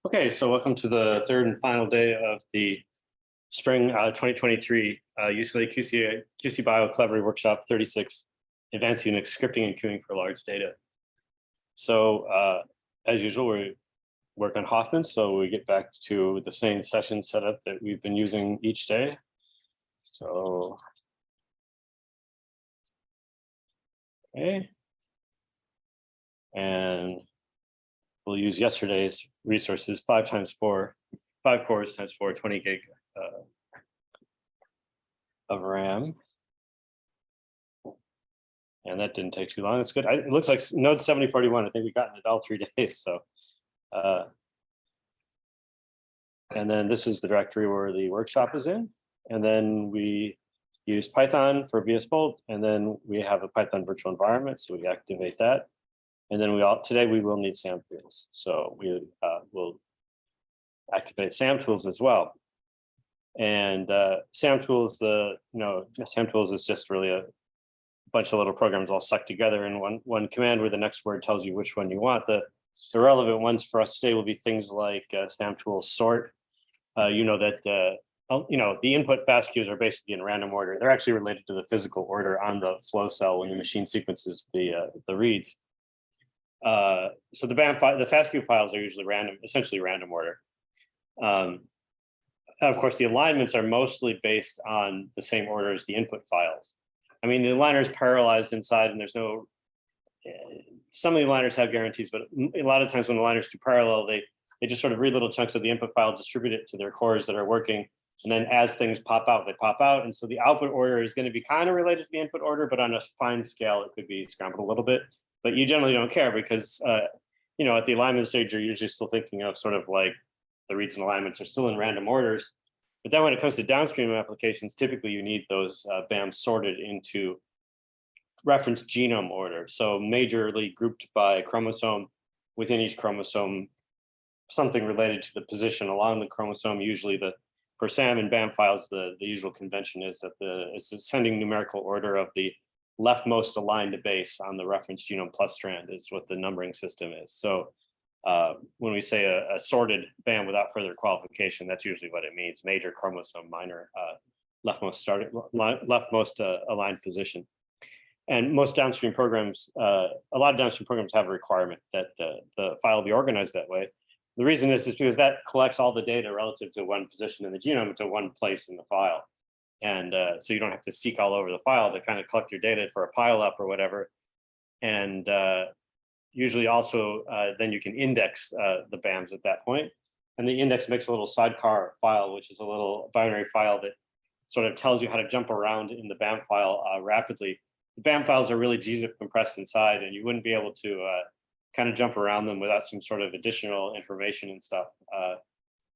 Okay, so welcome to the third and final day of the spring 2023 UCLA QC Bio Collaborative Workshop 36, Advanced UNIX Scripting and Queuing for Large Data. So as usual, we work on Hoffman, so we get back to the same session setup that we've been using each day. So, okay. And we'll use yesterday's resources, 5 cores times 4, 20 gig of RAM. And that didn't take too long. That's good. It looks like node 7041. I think we got it all 3 days. So, and then this is the directory where the workshop is in. And then we use Python for VS Bolt. And then we have a Python virtual environment. So we activate that. And then today we will need SAM tools. So we will activate SAM tools as well. And SAM tools, SAM tools is just really a bunch of little programs all stuck together in one command where the next word tells you which one you want. The relevant ones for us today will be things like SAM tools sort. The input FASTQs are basically in random order. They're actually related to the physical order on the flow cell when the machine sequences the reads. So the FASTQ files are usually essentially random order. Of course, the alignments are mostly based on the same order as the input files. I mean, the aligner is parallelized inside, and there's no. Some of the aligners have guarantees, but a lot of times when aligners do parallel, they just sort of read little chunks of the input file, distribute it to their cores that are working, and then as things pop out, they pop out. And so the output order is going to be kind of related to the input order, but on a fine scale, it could be scrambled a little bit. But you generally don't care because, at the alignment stage, you're usually still thinking of sort of like the reads and alignments are still in random orders. But then when it comes to downstream applications, typically you need those BAMs sorted into reference genome order. So majorly grouped by chromosome, within each chromosome, something related to the position along the chromosome. Usually for SAM and BAM files, the usual convention is that it's the ascending numerical order of the leftmost aligned base on the reference genome plus strand is what the numbering system is. So when we say a sorted BAM without further qualification, that's usually what it means: major chromosome, minor leftmost aligned position. And most downstream programs, a lot of downstream programs have a requirement that the file be organized that way. The reason is because that collects all the data relative to one position in the genome to one place in the file. And so you don't have to seek all over the file to kind of collect your data for a pile up or whatever. And usually also then you can index the BAMs at that point. And the index makes a little sidecar file, which is a little binary file that sort of tells you how to jump around in the BAM file rapidly. The BAM files are really gzip compressed inside, and you wouldn't be able to kind of jump around them without some sort of additional information and stuff.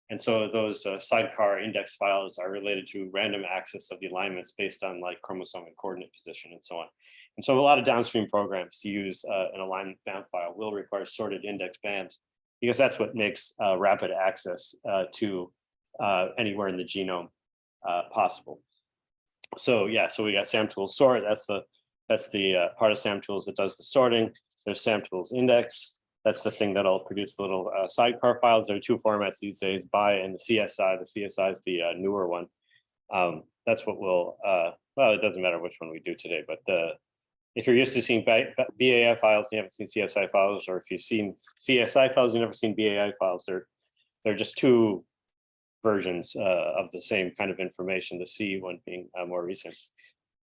And so those sidecar index files are related to random access of the alignments based on like chromosome and coordinate position and so on. And so a lot of downstream programs to use an alignment BAM file will require sorted index BAMs because that's what makes rapid access to anywhere in the genome possible. So yeah, so we got SAM tools sort. That's the part of SAM tools that does the sorting. There's SAM tools index. That's the thing that'll produce the little sidecar files. There are 2 formats these days, BI and the CSI. The CSI is the newer one. That's what well, it doesn't matter which one we do today, but if you're used to seeing BAI files, you haven't seen CSI files, or if you've seen CSI files, you've never seen BAI files. They're just 2 versions of the same kind of information, the C one being more recent.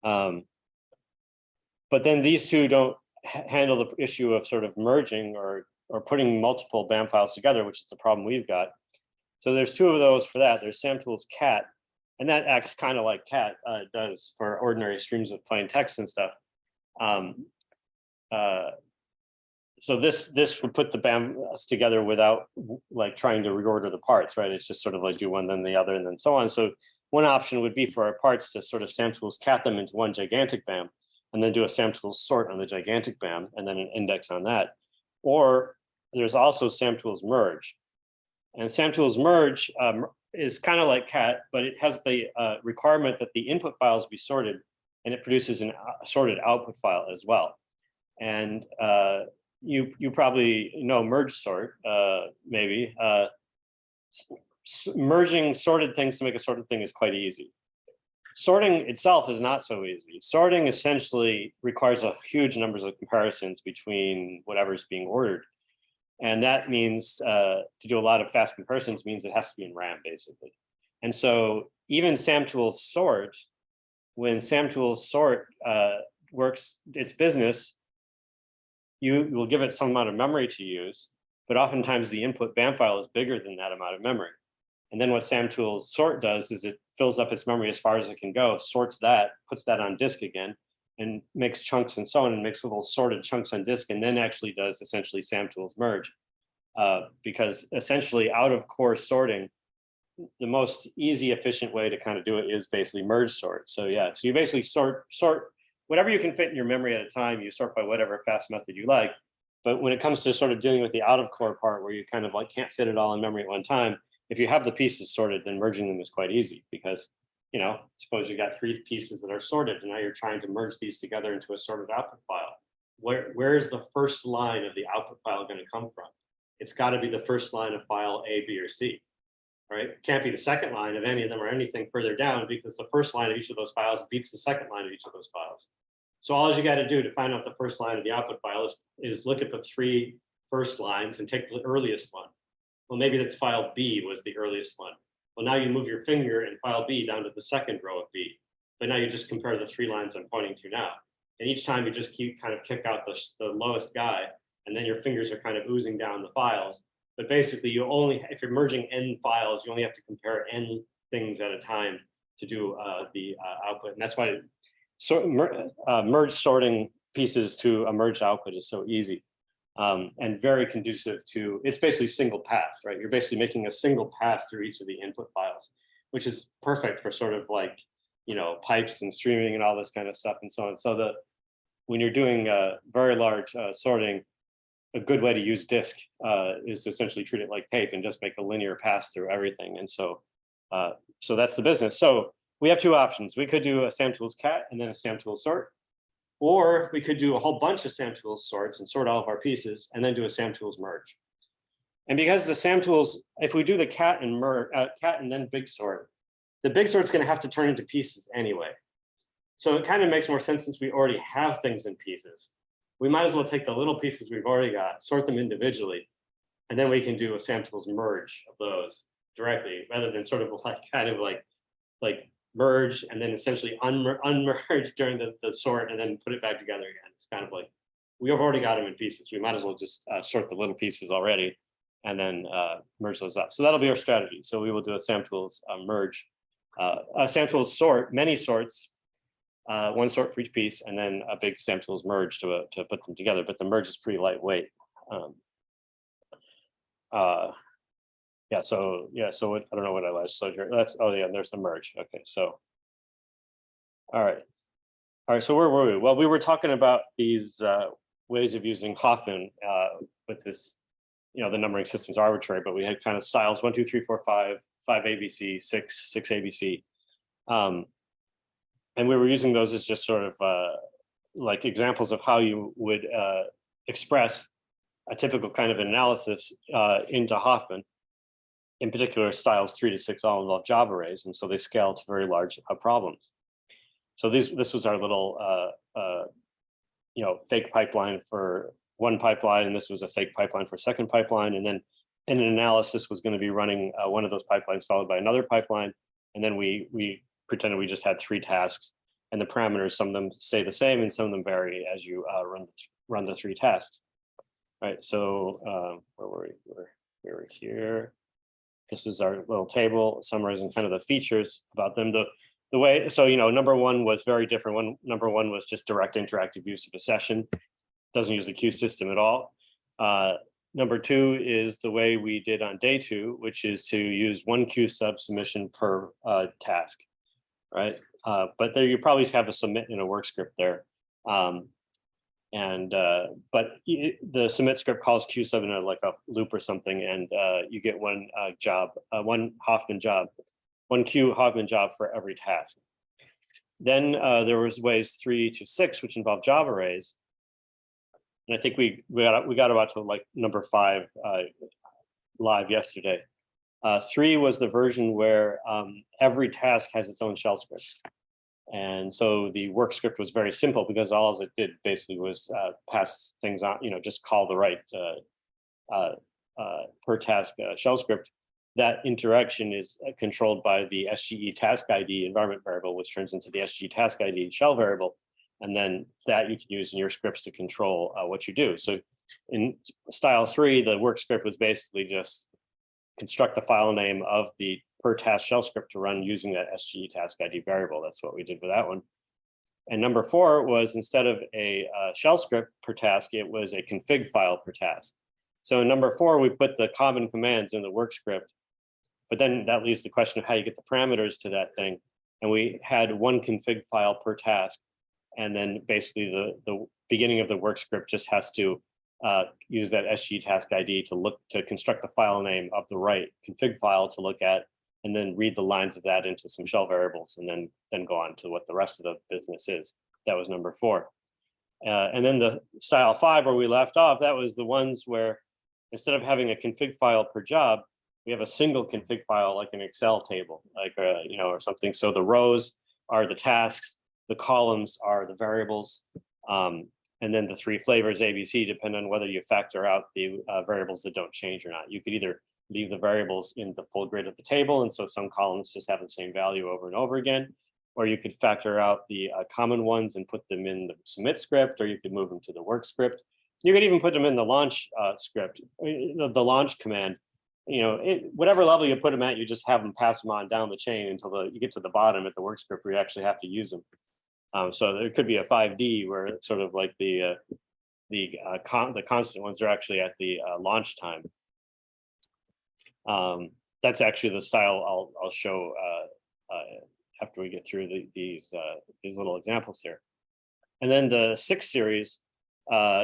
But then these 2 don't handle the issue of sort of merging or putting multiple BAM files together, which is the problem we've got. So there's 2 of those for that. There's SAM tools cat, and that acts kind of like cat does for ordinary streams of plain text and stuff. So this would put the BAMs together without like trying to reorder the parts, right? It's just sort of like do one, then the other, and then so on. So one option would be for our parts to sort of SAM tools cat them into one gigantic BAM, and then do a SAM tools sort on the gigantic BAM, and then an index on that. Or there's also SAM tools merge. And SAM tools merge is kind of like cat, but it has the requirement that the input files be sorted, and it produces a sorted output file as well. And you probably know merge sort, maybe. merging sorted things to make a sorted thing is quite easy. Sorting itself is not so easy. Sorting essentially requires a huge numbers of comparisons between whatever's being ordered. And that means to do a lot of fast comparisons means it has to be in RAM, basically. And so even SAMTools sort, when SAMTools sort works its business, you will give it some amount of memory to use, but oftentimes the input BAM file is bigger than that amount of memory. And then what SAMTools sort does is it fills up its memory as far as it can go, sorts that, puts that on disk again, and makes chunks and so on, and makes little sorted chunks on disk, and then actually does essentially SAMTools merge. Because essentially out of core sorting, the most easy, efficient way to kind of do it is basically merge sort. So yeah, so you basically sort whatever you can fit in your memory at a time, you sort by whatever fast method you like. But when it comes to sort of dealing with the out of core part where you kind of like can't fit it all in memory at one time, if you have the pieces sorted, then merging them is quite easy because, you know, suppose you got 3 pieces that are sorted and now you're trying to merge these together into a sorted output file. Where is the first line of the output file going to come from? It's got to be the first line of file A, B, or C, right? It can't be the second line of any of them or anything further down because the first line of each of those files beats the second line of each of those files. So all you got to do to find out the first line of the output file is look at the 3 first lines and take the earliest one. Well, maybe that's file B was the earliest one. Well, now you move your finger in file B down to the second row of B. But now you just compare the 3 lines I'm pointing to now. And each time you just keep kind of kick out the lowest guy, and then your fingers are kind of oozing down the files. But basically, you only, if you're merging n files, you only have to compare n things at a time to do the output. And that's why merge sorting pieces to a merged output is so easy. And very conducive to, it's basically single pass, right? You're basically making a single pass through each of the input files, which is perfect for sort of like, you know, pipes and streaming and all this kind of stuff and so on. So when you're doing very large sorting, a good way to use disk is to essentially treat it like tape and just make a linear pass through everything. And so, so that's the business. So we have 2 options. We could do a SAMTools cat and then a SAMTools sort. Or we could do a whole bunch of SAMTools sorts and sort all of our pieces and then do a SAMTools merge. And because the SAMTools, if we do the cat and then big sort, the big sort's going to have to turn into pieces anyway. So it kind of makes more sense since we already have things in pieces. We might as well take the little pieces we've already got, sort them individually, and then we can do a SAMTools merge of those directly rather than sort of like kind of like merge and then essentially unmerge during the sort and then put it back together again. It's kind of like, we have already got them in pieces. We might as well just sort the little pieces already and then merge those up. So that'll be our strategy. So we will do a SAMTools merge, a SAMTools sort, many sorts, 1 sort for each piece, and then a big SAMTools merge to put them together. But the merge is pretty lightweight. Yeah, so what, I don't know what I last showed here. That's, oh yeah, there's the merge. Okay, so, all right. So where were we? Well, we were talking about these ways of using Hoffman with this, you know, the numbering system's arbitrary, but we had kind of styles 1, 2, 3, 4, 5, 5 ABC, 6 ABC. And we were using those as just sort of like examples of how you would express a typical kind of analysis into Hoffman. In particular, styles 3 to 6 all involve job arrays, and so they scale to very large problems. So this was our little, you know, fake pipeline for one pipeline, and this was a fake pipeline for second pipeline, and then an analysis was going to be running one of those pipelines followed by another pipeline, and then we pretended we just had 3 tasks, and the parameters, some of them stay the same, and some of them vary as you run the 3 tasks. Right. So where were we? We were here. This is our little table summarizing kind of the features about them. The way, so, you know, number 1 was very different. Number 1 was just direct interactive use of a session. Doesn't use the queue system at all. Number 2 is the way we did on day 2, which is to use 1 queue sub submission per task, right? But there you probably have a submit in a work script there. But the submit script calls queue sub in like a loop or something, and you get one Hoffman job, 1 queue Hoffman job for every task. Then there was ways 3 to 6, which involve job arrays, and I think we got about to like number 5 live yesterday. 3 was the version where every task has its own shell script. And so the work script was very simple because all it did basically was pass things on, just call the right per task shell script. That interaction is controlled by the SGE task ID environment variable, which turns into the SGE task ID shell variable. And then that you can use in your scripts to control what you do. So in style 3, the work script was basically just construct the file name of the per task shell script to run using that SGE task ID variable. That's what we did for that one. And number 4 was instead of a shell script per task, it was a config file per task. So in number 4, we put the common commands in the work script, but then that leaves the question of how you get the parameters to that thing. And we had one config file per task. And then basically the beginning of the work script just has to use that SG task ID to construct the file name of the right config file to look at, and then read the lines of that into some shell variables, and then go on to what the rest of the business is. That was number 4. And then the style 5, where we left off, that was the ones where instead of having a config file per job, we have a single config file like an Excel table, like or something. So the rows are the tasks, the columns are the variables, and then the 3 flavors ABC depend on whether you factor out the variables that don't change or not. You could either leave the variables in the full grid of the table, and so some columns just have the same value over and over again, or you could factor out the common ones and put them in the submit script, or you could move them to the work script. You could even put them in the launch script, the launch command. Whatever level you put them at, you just have them pass them on down the chain until you get to the bottom at the work script where you actually have to use them. So there could be a 5D where it's sort of like the constant ones are actually at the launch time. That's actually the style I'll show after we get through these little examples here. And then the 6 series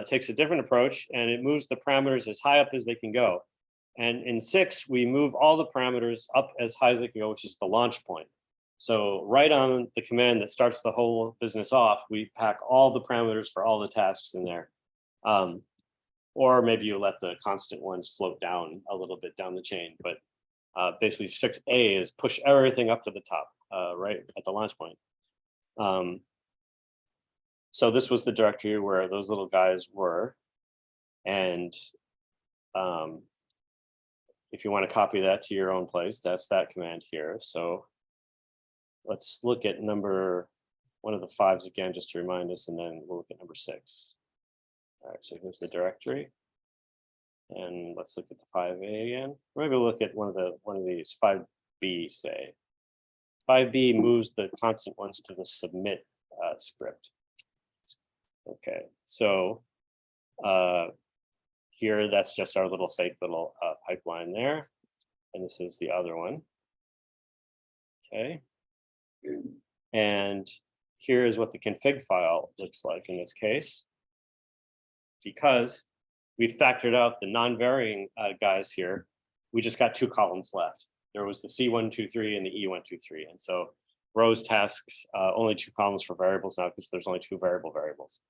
takes a different approach, and it moves the parameters as high up as they can go. And in 6, we move all the parameters up as high as they can go, which is the launch point. So right on the command that starts the whole business off, we pack all the parameters for all the tasks in there. Or maybe you let the constant ones float down a little bit down the chain. But basically 6A is push everything up to the top, right at the launch point. So this was the directory where those little guys were. And if you want to copy that to your own place, that's that command here. So let's look at one of the 5s again, just to remind us, and then we'll look at number 6. All right, so here's the directory. And let's look at the 5A again. Maybe we'll look at one of these, 5B, say. 5B moves the constant ones to the submit script. Okay, so here, that's just our little fake little pipeline there. And this is the other one. Okay. And here is what the config file looks like in this case. Because we factored out the non-varying guys here, we just got 2 columns left. There was the C123 and the E123. And so rows, tasks, only 2 columns for variables now because there's only 2 variables.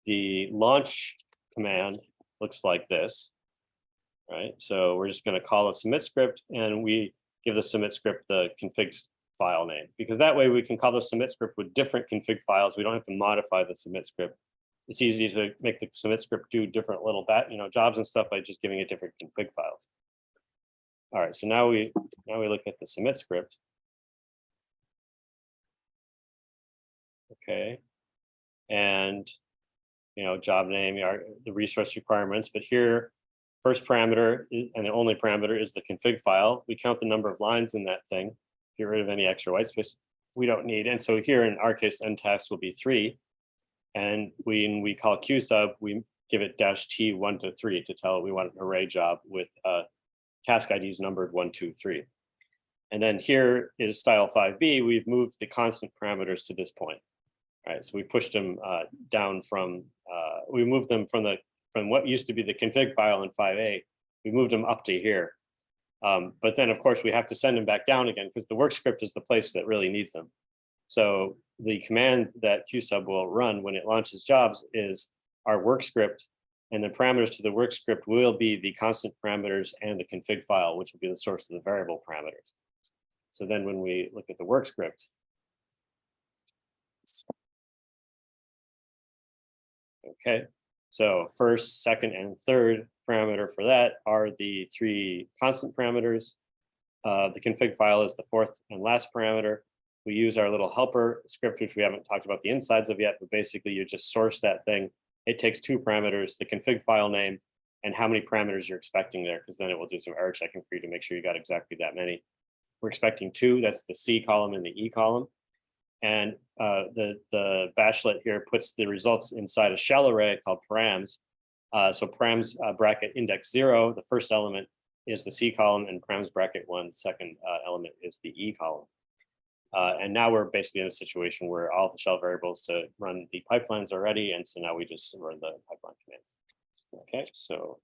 The launch command looks like this, right? So we're just going to call a submit script, and we give the submit script the config file name, because that way we can call the submit script with different config files. We don't have to modify the submit script. It's easy to make the submit script do different little jobs and stuff by just giving it different config files. All right, so now we look at the submit script. Okay, and job name, the resource requirements, but here, first parameter and the only parameter is the config file. We count the number of lines in that thing, get rid of any extra white space we don't need. And so here in our case, end task will be 3. And when we call qsub, we give it -T1 to 3 to tell it we want an array job with task IDs numbered 1, 2, 3. And then here is style 5B. We've moved the constant parameters to this point. All right, so we pushed them down from, we moved them from what used to be the config file in 5A. We moved them up to here. But then, of course, we have to send them back down again because the work script is the place that really needs them. So the command that qsub will run when it launches jobs is our work script And the parameters to the work script will be the constant parameters and the config file, which will be the source of the variable parameters. So then when we look at the work script, okay, so first, second, and third parameter for that are the 3 constant parameters. The config file is the 4th and last parameter. We use our little helper script, which we haven't talked about the insides of yet, but basically you just source that thing. It takes 2 parameters, the config file name and how many parameters you're expecting there, because then it will do some error checking for you to make sure you got exactly that many. We're expecting 2, that's the C column and the E column. And the bashlet here puts the results inside a shell array called params. So params bracket index 0, the first element is the C column, and params bracket 1, the second element is the E column. And now we're basically in a situation where all the shell variables to run the pipelines are ready, and so now we just run the pipeline commands. Okay, so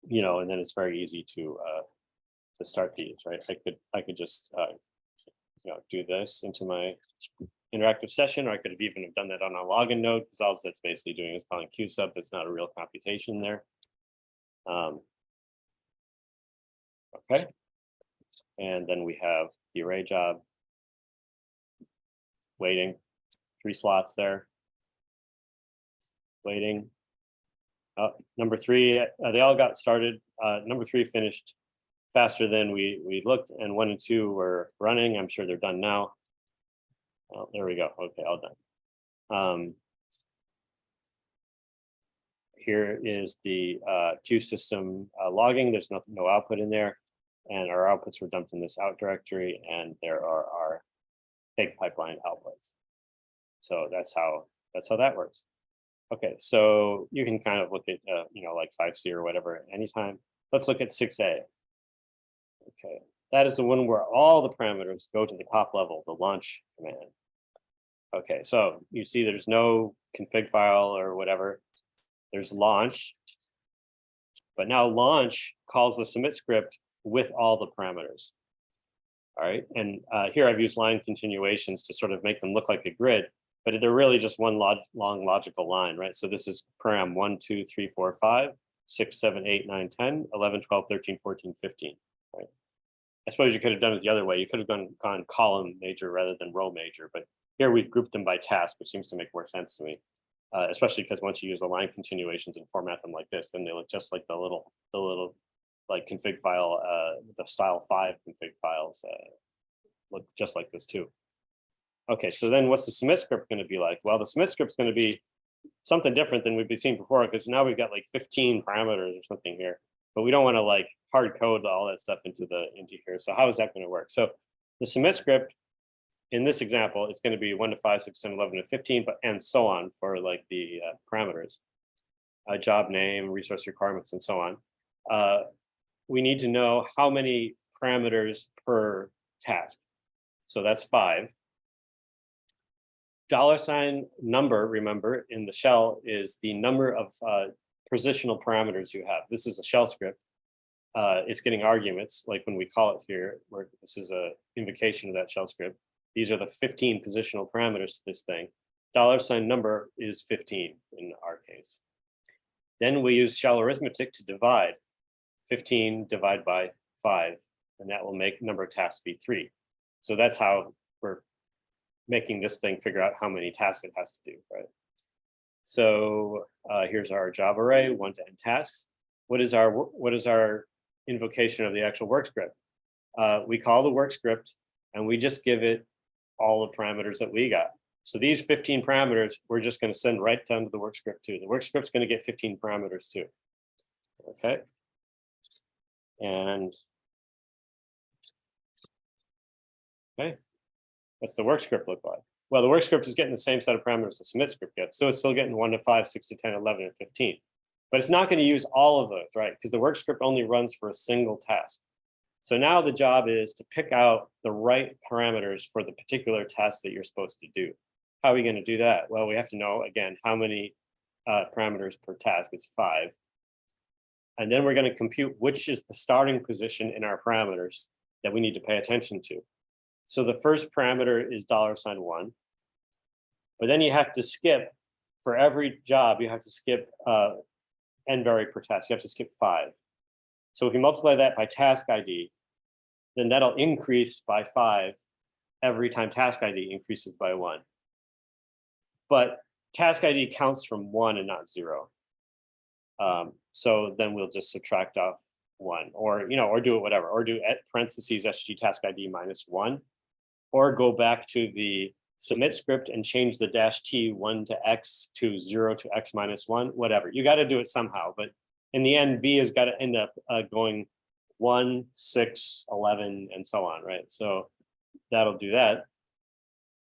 you know, and then it's very easy to start these, right? I could just you know, do this into my interactive session, or I could have even have done that on a login node, because all that's basically doing is calling qsub. That's not a real computation there. Okay, and then we have the array job waiting, 3 slots there, waiting. Number 3, they all got started. Number 3 finished faster than we looked, and 1 and 2 were running. I'm sure they're done now. Oh, there we go. Okay, all done. Here is the queue system logging. There's no output in there, and our outputs were dumped in this out directory, and there are our pig pipeline outputs. So that's how that works. Okay, so you can kind of look at you know, like 5C or whatever anytime. Let's look at 6A. Okay, that is the one where all the parameters go to the top level, the launch command. Okay, so you see there's no config file or whatever. There's launch, but now launch calls the submit script with all the parameters. All right, and here I've used line continuations to sort of make them look like a grid, but they're really just one long logical line, right? So this is param 1, 2, 3, 4, 5, 6, 7, 8, 9, 10, 11, 12, 13, 14, 15, right? I suppose you could have done it the other way. You could have gone column major rather than row major, but here we've grouped them by task, which seems to make more sense to me, especially because once you use the line continuations and format them like this, then they look just like the little like config file, the style 5 config files look just like this too. Okay, so then what's the submit script going to be like? Well, the submit script is going to be something different than we've been seeing before, because now we've got like 15 parameters or something here, but we don't want to like hard code all that stuff into here. So how is that going to work? So the submit script in this example, it's going to be 1 to 5, 6, 7, 11 to 15, but and so on for like the parameters, job name, resource requirements, and so on. We need to know how many parameters per task. So that's 5. $ number, remember, in the shell is the number of positional parameters you have. This is a shell script. It's getting arguments, like when we call it here, where this is a invocation of that shell script. These are the 15 positional parameters to this thing. $ number is 15 in our case. Then we use shell arithmetic to divide. 15 divided by 5, and that will make number of tasks be 3. So that's how we're making this thing figure out how many tasks it has to do, right? So here's our job array, 1 to n tasks. What is our invocation of the actual work script? We call the work script, and we just give it all the parameters that we got. So these 15 parameters, we're just going to send right down to the work script too. The work script's going to get 15 parameters too. Okay. And okay, what's the work script look like? Well, the work script is getting the same set of parameters the submit script gets. So it's still getting 1 to 5, 6 to 10, 11, and 15. But it's not going to use all of those, right? Because the work script only runs for a single task. So now the job is to pick out the right parameters for the particular task that you're supposed to do. How are we going to do that? Well, we have to know, again, how many parameters per task. It's 5. And then we're going to compute which is the starting position in our parameters that we need to pay attention to. So the first parameter is $1, but then you have to skip for every job, you have to skip n vary per task. You have to skip 5. So if you multiply that by task ID, then that'll increase by 5 every time task ID increases by 1. But task ID counts from 1 and not 0. So then we'll just subtract off 1, or or do it whatever, or do at parentheses SG task ID minus 1, or go back to the submit script and change the -t 1 to x to 0 to x minus 1, whatever. You got to do it somehow, but in the end, V has got to end up going 1, 6, 11, and so on, right? So that'll do that.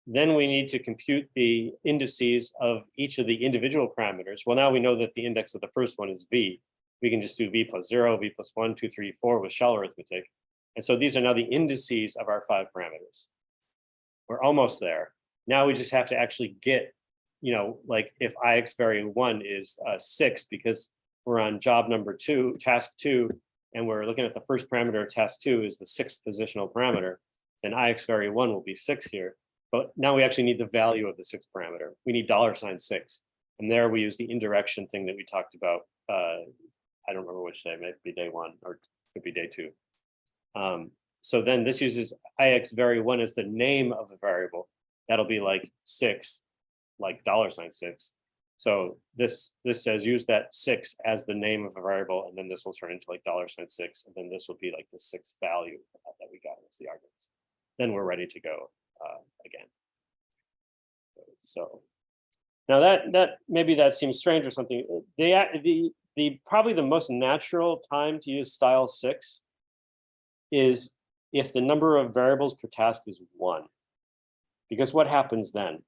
Then we need to compute the indices of each of the individual parameters. Well, now we know that the index of the first one is V. We can just do V plus 0, V plus 1, 2, 3, 4 with shell arithmetic. And so these are now the indices of our 5 parameters. We're almost there. Now we just have to actually get, like if ix vary 1 is 6, because we're on job number 2, task 2, and we're looking at the first parameter of task 2 is the 6th positional parameter, then ix vary 1 will be 6 here. But now we actually need the value of the 6th parameter. We need $6. And there we use the indirection thing that we talked about. I don't remember which day, maybe day 1 or could be day 2. So then this uses ix vary 1 as the name of a variable. That'll be like 6, like $6. So this says use that 6 as the name of a variable, and then this will turn into like $6, and then this will be like the 6th value that we got as the arguments. Then we're ready to go again. So now that maybe that seems strange or something. The probably the most natural time to use style 6 is if the number of variables per task is 1. Because what happens then?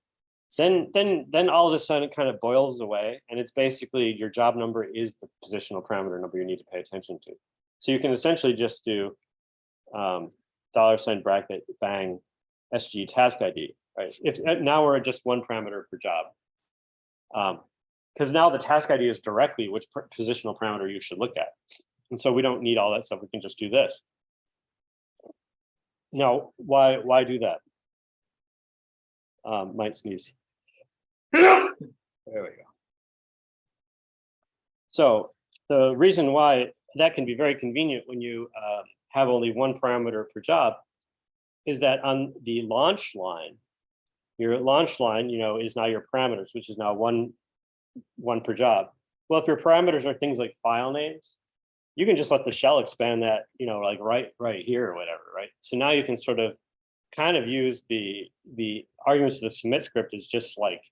Then all of a sudden it kind of boils away, and it's basically your job number is the positional parameter number you need to pay attention to. So you can essentially just do $ bracket bang SG task ID, right? If now we're at just 1 parameter per job, because now the task ID is directly which positional parameter you should look at, and so we don't need all that stuff. We can just do this. Now, why do that? Might sneeze. There we go. So the reason why that can be very convenient when you have only 1 parameter per job is that on the launch line, your launch line, is now your parameters, which is now one per job. Well, if your parameters are things like file names, you can just let the shell expand that, like right here or whatever, right? So now you can sort of kind of use the arguments of the submit script is just like,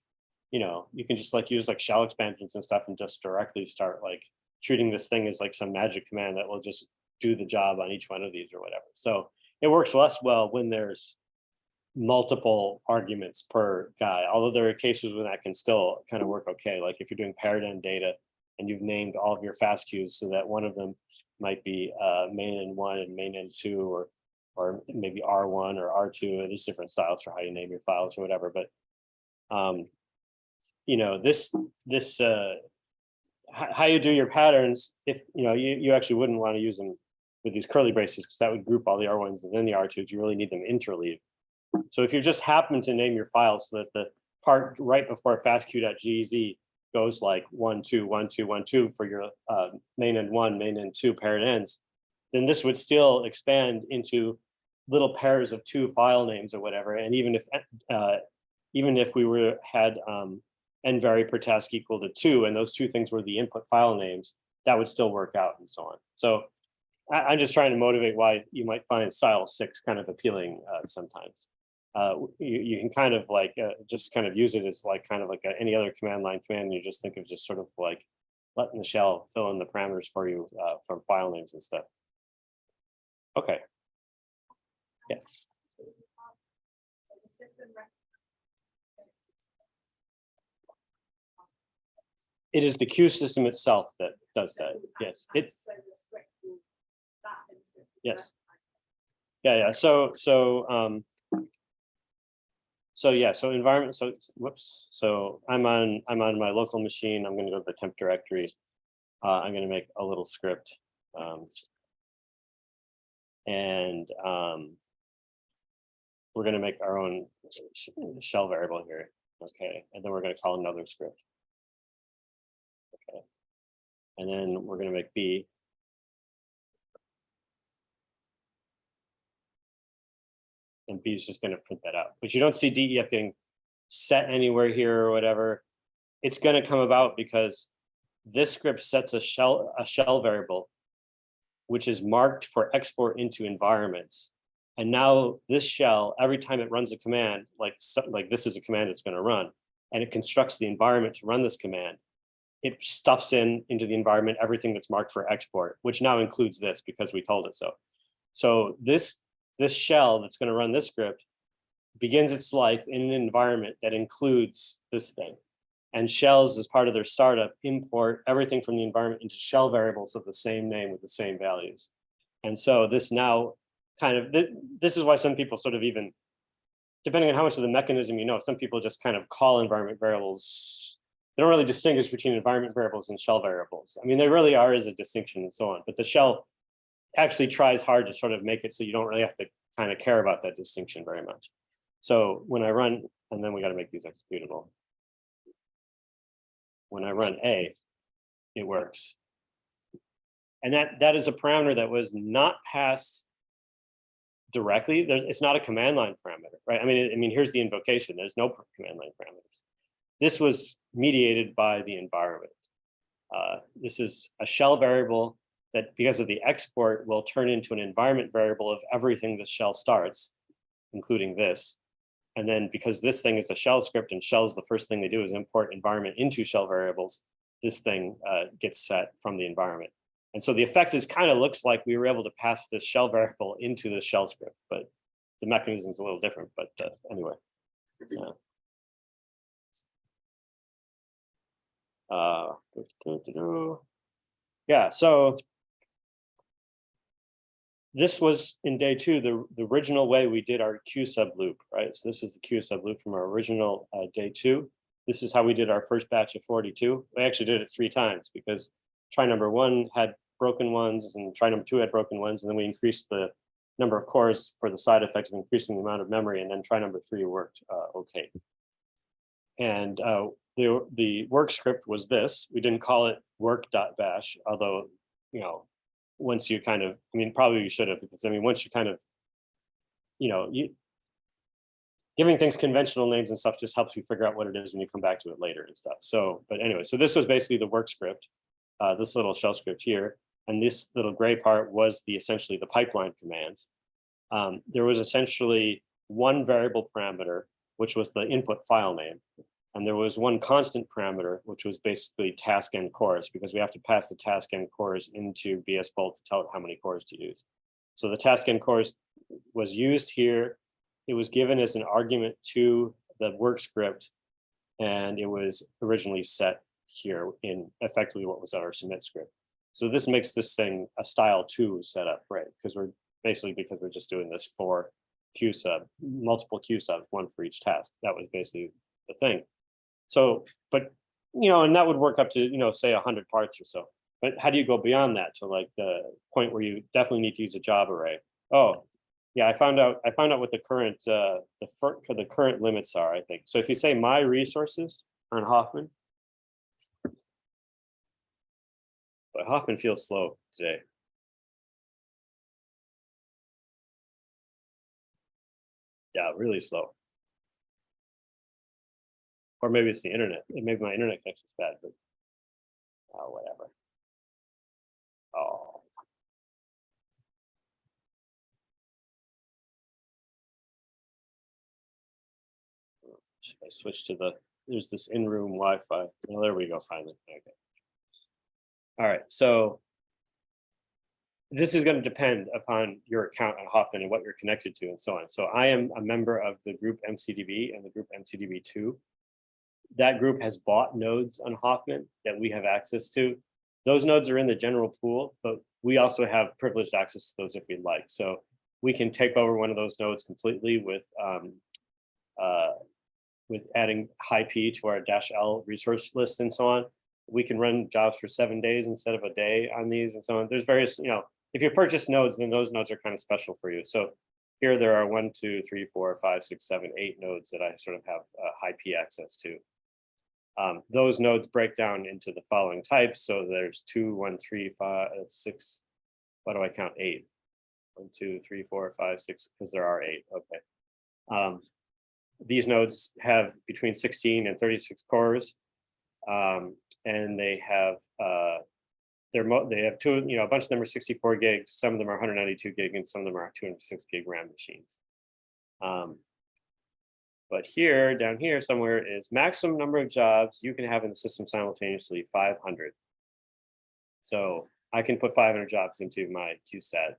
you can just like use like shell expansions and stuff and just directly start like treating this thing as like some magic command that will just do the job on each one of these or whatever. So it works less well when there's multiple arguments per guy, although there are cases when that can still kind of work okay. Like if you're doing paired end data and you've named all of your fast queues so that one of them might be main N1 and main N2, or maybe R1 or R2, and there's different styles for how you name your files or whatever. But how you do your patterns, if you actually wouldn't want to use them with these curly braces, because that would group all the R1s and then the R2s. You really need them interleaved. So if you just happen to name your files so that the part right before fastq.gz goes like 1, 2, 1, 2, 1, 2 for your main N1, main N2 paired ends, then this would still expand into little pairs of 2 file names or whatever. And even if we had n vary per task equal to 2, and those 2 things were the input file names, that would still work out and so on. So I'm just trying to motivate why you might find style 6 kind of appealing sometimes. You can kind of like just kind of use it as like kind of like any other command line command. And you just think of just sort of like letting the shell fill in the parameters for you from file names and stuff. Okay. Yeah. It is the queue system itself that does that. Yes. It's yes. Yeah. So environment. So whoops. So I'm on my local machine. I'm going to go to the temp directory. I'm going to make a little script, and we're going to make our own shell variable here. Okay, and then we're going to call another script. And then we're going to make B. And B is just going to print that out. But you don't see DEF getting set anywhere here or whatever. It's going to come about because this script sets a shell variable, which is marked for export into environments. And now this shell, every time it runs a command, like this is a command it's going to run, and it constructs the environment to run this command, it stuffs into the environment everything that's marked for export, which now includes this because we told it so. So this shell that's going to run this script begins its life in an environment that includes this thing. And shells, as part of their startup, import everything from the environment into shell variables of the same name with the same values. And so this now kind of, this is why some people sort of even, depending on how much of the mechanism you know, some people just kind of call environment variables. They don't really distinguish between environment variables and shell variables. I mean, there really are as a distinction and so on, but the shell actually tries hard to sort of make it so you don't really have to kind of care about that distinction very much. So when I run, and then we got to make these executable. When I run A, it works. And that is a parameter that was not passed directly. It's not a command line parameter, right? I mean, here's the invocation. There's no command line parameters. This was mediated by the environment. This is a shell variable that, because of the export, will turn into an environment variable of everything the shell starts, including this. And then because this thing is a shell script and shells, the first thing they do is import environment into shell variables, this thing gets set from the environment. And so the effect is kind of looks like we were able to pass this shell variable into the shell script, but the mechanism is a little different. But anyway. Yeah, so this was in day 2, the original way we did our Q sub loop, right? So this is the Q sub loop from our original day 2. This is how we did our first batch of 42. We actually did it 3 times because try number 1 had broken ones and try number 2 had broken ones. And then we increased the number of cores for the side effects of increasing the amount of memory. And then try number 3 worked okay. And the work script was this. We didn't call it work.bash, although, you know, once you kind of, I mean, probably you should have, because I mean, once you kind of, you know, giving things conventional names and stuff just helps you figure out what it is when you come back to it later and stuff. So, but anyway, so this was basically the work script, this little shell script here. And this little gray part was essentially the pipeline commands. There was essentially one variable parameter, which was the input file name. And there was one constant parameter, which was basically task and cores, because we have to pass the task and cores into BSBolt to tell it how many cores to use. So the task and cores was used here. It was given as an argument to the work script, and it was originally set here in effectively what was our submit script. So this makes this thing a style 2 setup, right? Because we're just doing this for Q sub, multiple Q subs, one for each task. That was basically the thing. So, but, you know, and that would work up to, you know, say 100 parts or so. But how do you go beyond that to like the point where you definitely need to use a job array? Oh, yeah, I found out what the current the current limits are, I think. So if you say my resources on Hoffman, but Hoffman feels slow today. Yeah, really slow. Or maybe it's the internet. Maybe my internet connection is bad, but whatever. Oh. Should I switch to there's this in-room Wi-Fi. Oh, there we go, finally. Okay. All right, so this is going to depend upon your account on Hoffman and what you're connected to and so on. So I am a member of the group MCDB and the group MCDB2. That group has bought nodes on Hoffman that we have access to. Those nodes are in the general pool, but we also have privileged access to those if we'd like. So we can take over one of those nodes completely with adding high P to our -L resource list and so on. We can run jobs for 7 days instead of a day on these and so on. There's various, you know, if you purchase nodes, then those nodes are kind of special for you. So here there are 1, 2, 3, 4, 5, 6, 7, 8 nodes that I sort of have high P access to. Those nodes break down into the following types. So there's 2, 1, 3, 5, 6. What do I count? 8. 1, 2, 3, 4, 5, 6, because there are 8. Okay. These nodes have between 16 and 36 cores, and they have they have two. A bunch of them are 64 gigs, some of them are 192 gig, and some of them are 206 gig RAM machines. But here, down here somewhere, is maximum number of jobs you can have in the system simultaneously, 500. So I can put 500 jobs into my QStat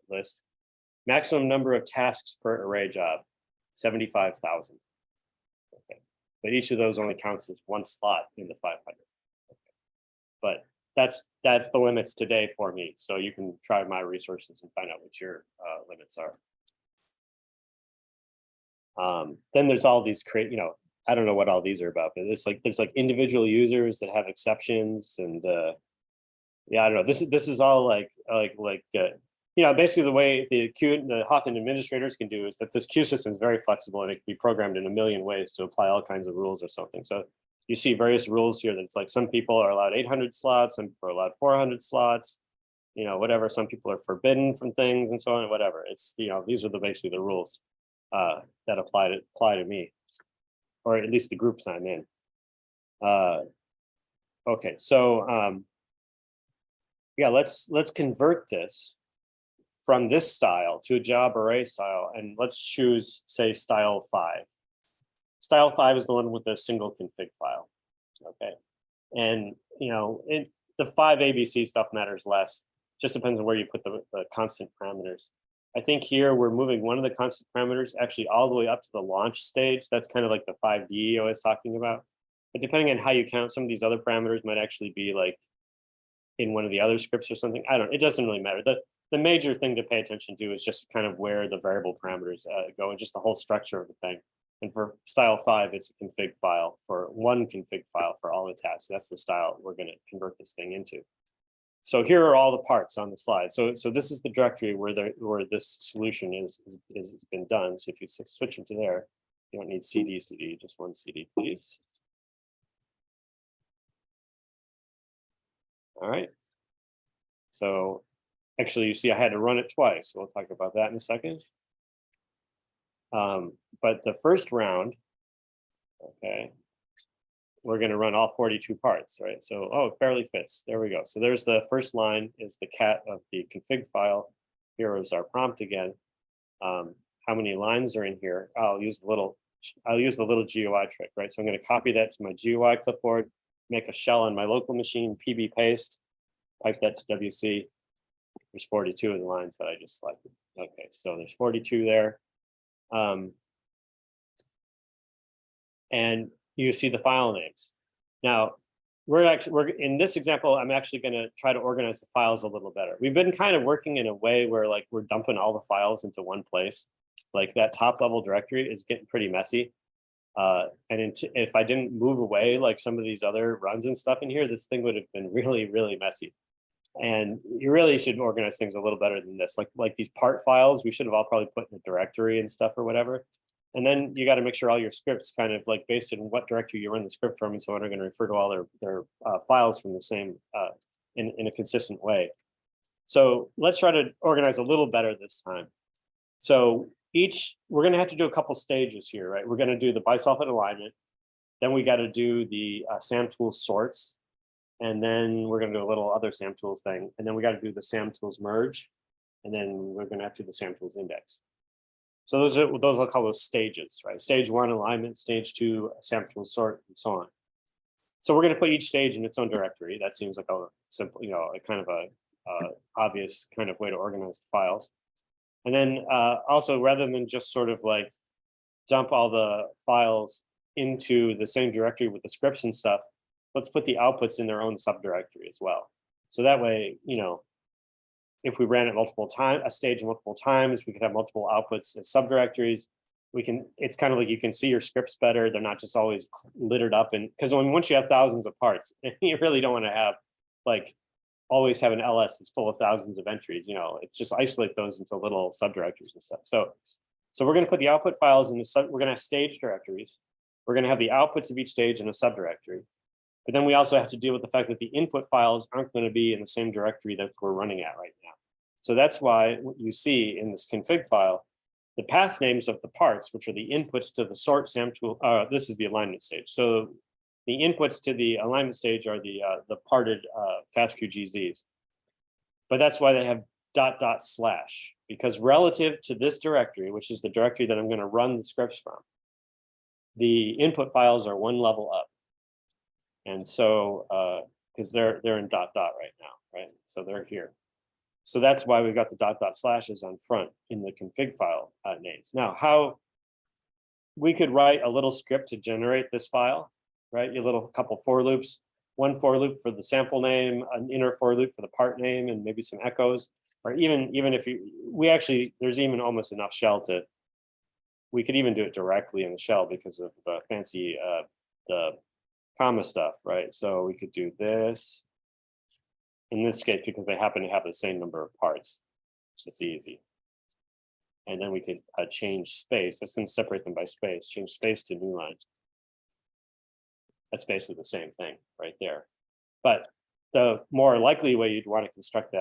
list. Maximum number of tasks per array job, 75,000. Okay. But each of those only counts as one slot in the 500. Okay. But that's the limits today for me. So you can try my resources and find out what your limits are. Then there's all these I don't know what all these are about, but it's like there's like individual users that have exceptions, and yeah, I don't know. This is all basically the way the Hawken administrators can do is that this queue system is very flexible and it can be programmed in a million ways to apply all kinds of rules or something. So you see various rules here that's like some people are allowed 800 slots, some people are allowed 400 slots, whatever. Some people are forbidden from things and so on, whatever. It's, these are basically the rules that apply to me, or at least the groups I'm in. Okay, so yeah, let's convert this from this style to a job array style, and let's choose, say, style 5. Style 5 is the one with the single config file. Okay, and the 5 ABC stuff matters less. Just depends on where you put the constant parameters. I think here we're moving one of the constant parameters actually all the way up to the launch stage. That's kind of like the 5D I was talking about. But depending on how you count, some of these other parameters might actually be like in one of the other scripts or something. It doesn't really matter. The major thing to pay attention to is just kind of where the variable parameters go and just the whole structure of the thing. And for style 5, it's a config file for one config file for all the tasks. That's the style we're going to convert this thing into. So here are all the parts on the slide. So this is the directory where this solution has been done. So if you switch into there, you don't need CD, just one CD, please. All right. So actually, you see, I had to run it twice. So we'll talk about that in a second. But the first round, okay, we're going to run all 42 parts, right? So, oh, it barely fits. There we go. So there's the first line is the cat of the config file. Here is our prompt again. How many lines are in here? I'll use the little GUI trick, right? So I'm going to copy that to my GUI clipboard, make a shell on my local machine, PB paste, pipe that to WC. There's 42 of the lines that I just selected. Okay, so there's 42 there. And you see the file names. Now, we're in this example, I'm actually going to try to organize the files a little better. We've been kind of working in a way where like we're dumping all the files into one place. Like that top level directory is getting pretty messy. And if I didn't move away like some of these other runs and stuff in here, this thing would have been really, really messy. And you really should organize things a little better than this. Like these part files, we should have all probably put in a directory and stuff or whatever. And then you got to make sure all your scripts kind of like based on what directory you run the script from and so on are going to refer to all their files from the same in a consistent way. So let's try to organize a little better this time. So we're going to have to do a couple stages here, right? We're going to do the bisulfite alignment. Then we got to do the SAM tools sorts. And then we're going to do a little other SAM tools thing. And then we got to do the SAM tools merge. And then we're going to have to do the SAM tools index. So those I'll call those stages, right? Stage 1 alignment, stage 2 SAM tools sort, and so on. So we're going to put each stage in its own directory. That seems like a simple, a kind of a obvious kind of way to organize the files. And then also, rather than just sort of like dump all the files into the same directory with the scripts and stuff, let's put the outputs in their own subdirectory as well. So that way, if we ran it a stage multiple times, we could have multiple outputs as subdirectories. It's kind of like you can see your scripts better. They're not just always littered up. And because once you have thousands of parts, you really don't want to have always have an LS that's full of thousands of entries. It's just isolate those into little subdirectories and stuff. So we're going to put the output files in we're going to have stage directories. We're going to have the outputs of each stage in a subdirectory. But then we also have to deal with the fact that the input files aren't going to be in the same directory that we're running at right now. So that's why what you see in this config file, the path names of the parts, which are the inputs to the sort SAM tool. This is the alignment stage. So the inputs to the alignment stage are the parted FASTQGZs. But that's why they have .. because relative to this directory, which is the directory that I'm going to run the scripts from, the input files are one level up. And so, because they're in .. right now, right? So they're here. So that's why we've got the .. slashes on front in the config file names. Now, how we could write a little script to generate this file, right? A little couple for loops, one for loop for the sample name, an inner for loop for the part name, and maybe some echoes. Or even if there's even almost enough shell to, we could even do it directly in the shell because of the fancy the comma stuff, right? So we could do this in this case because they happen to have the same number of parts, so it's easy. And then we could change space. That's going to separate them by space. Change space to new lines. That's basically the same thing right there. But the more likely way you'd want to construct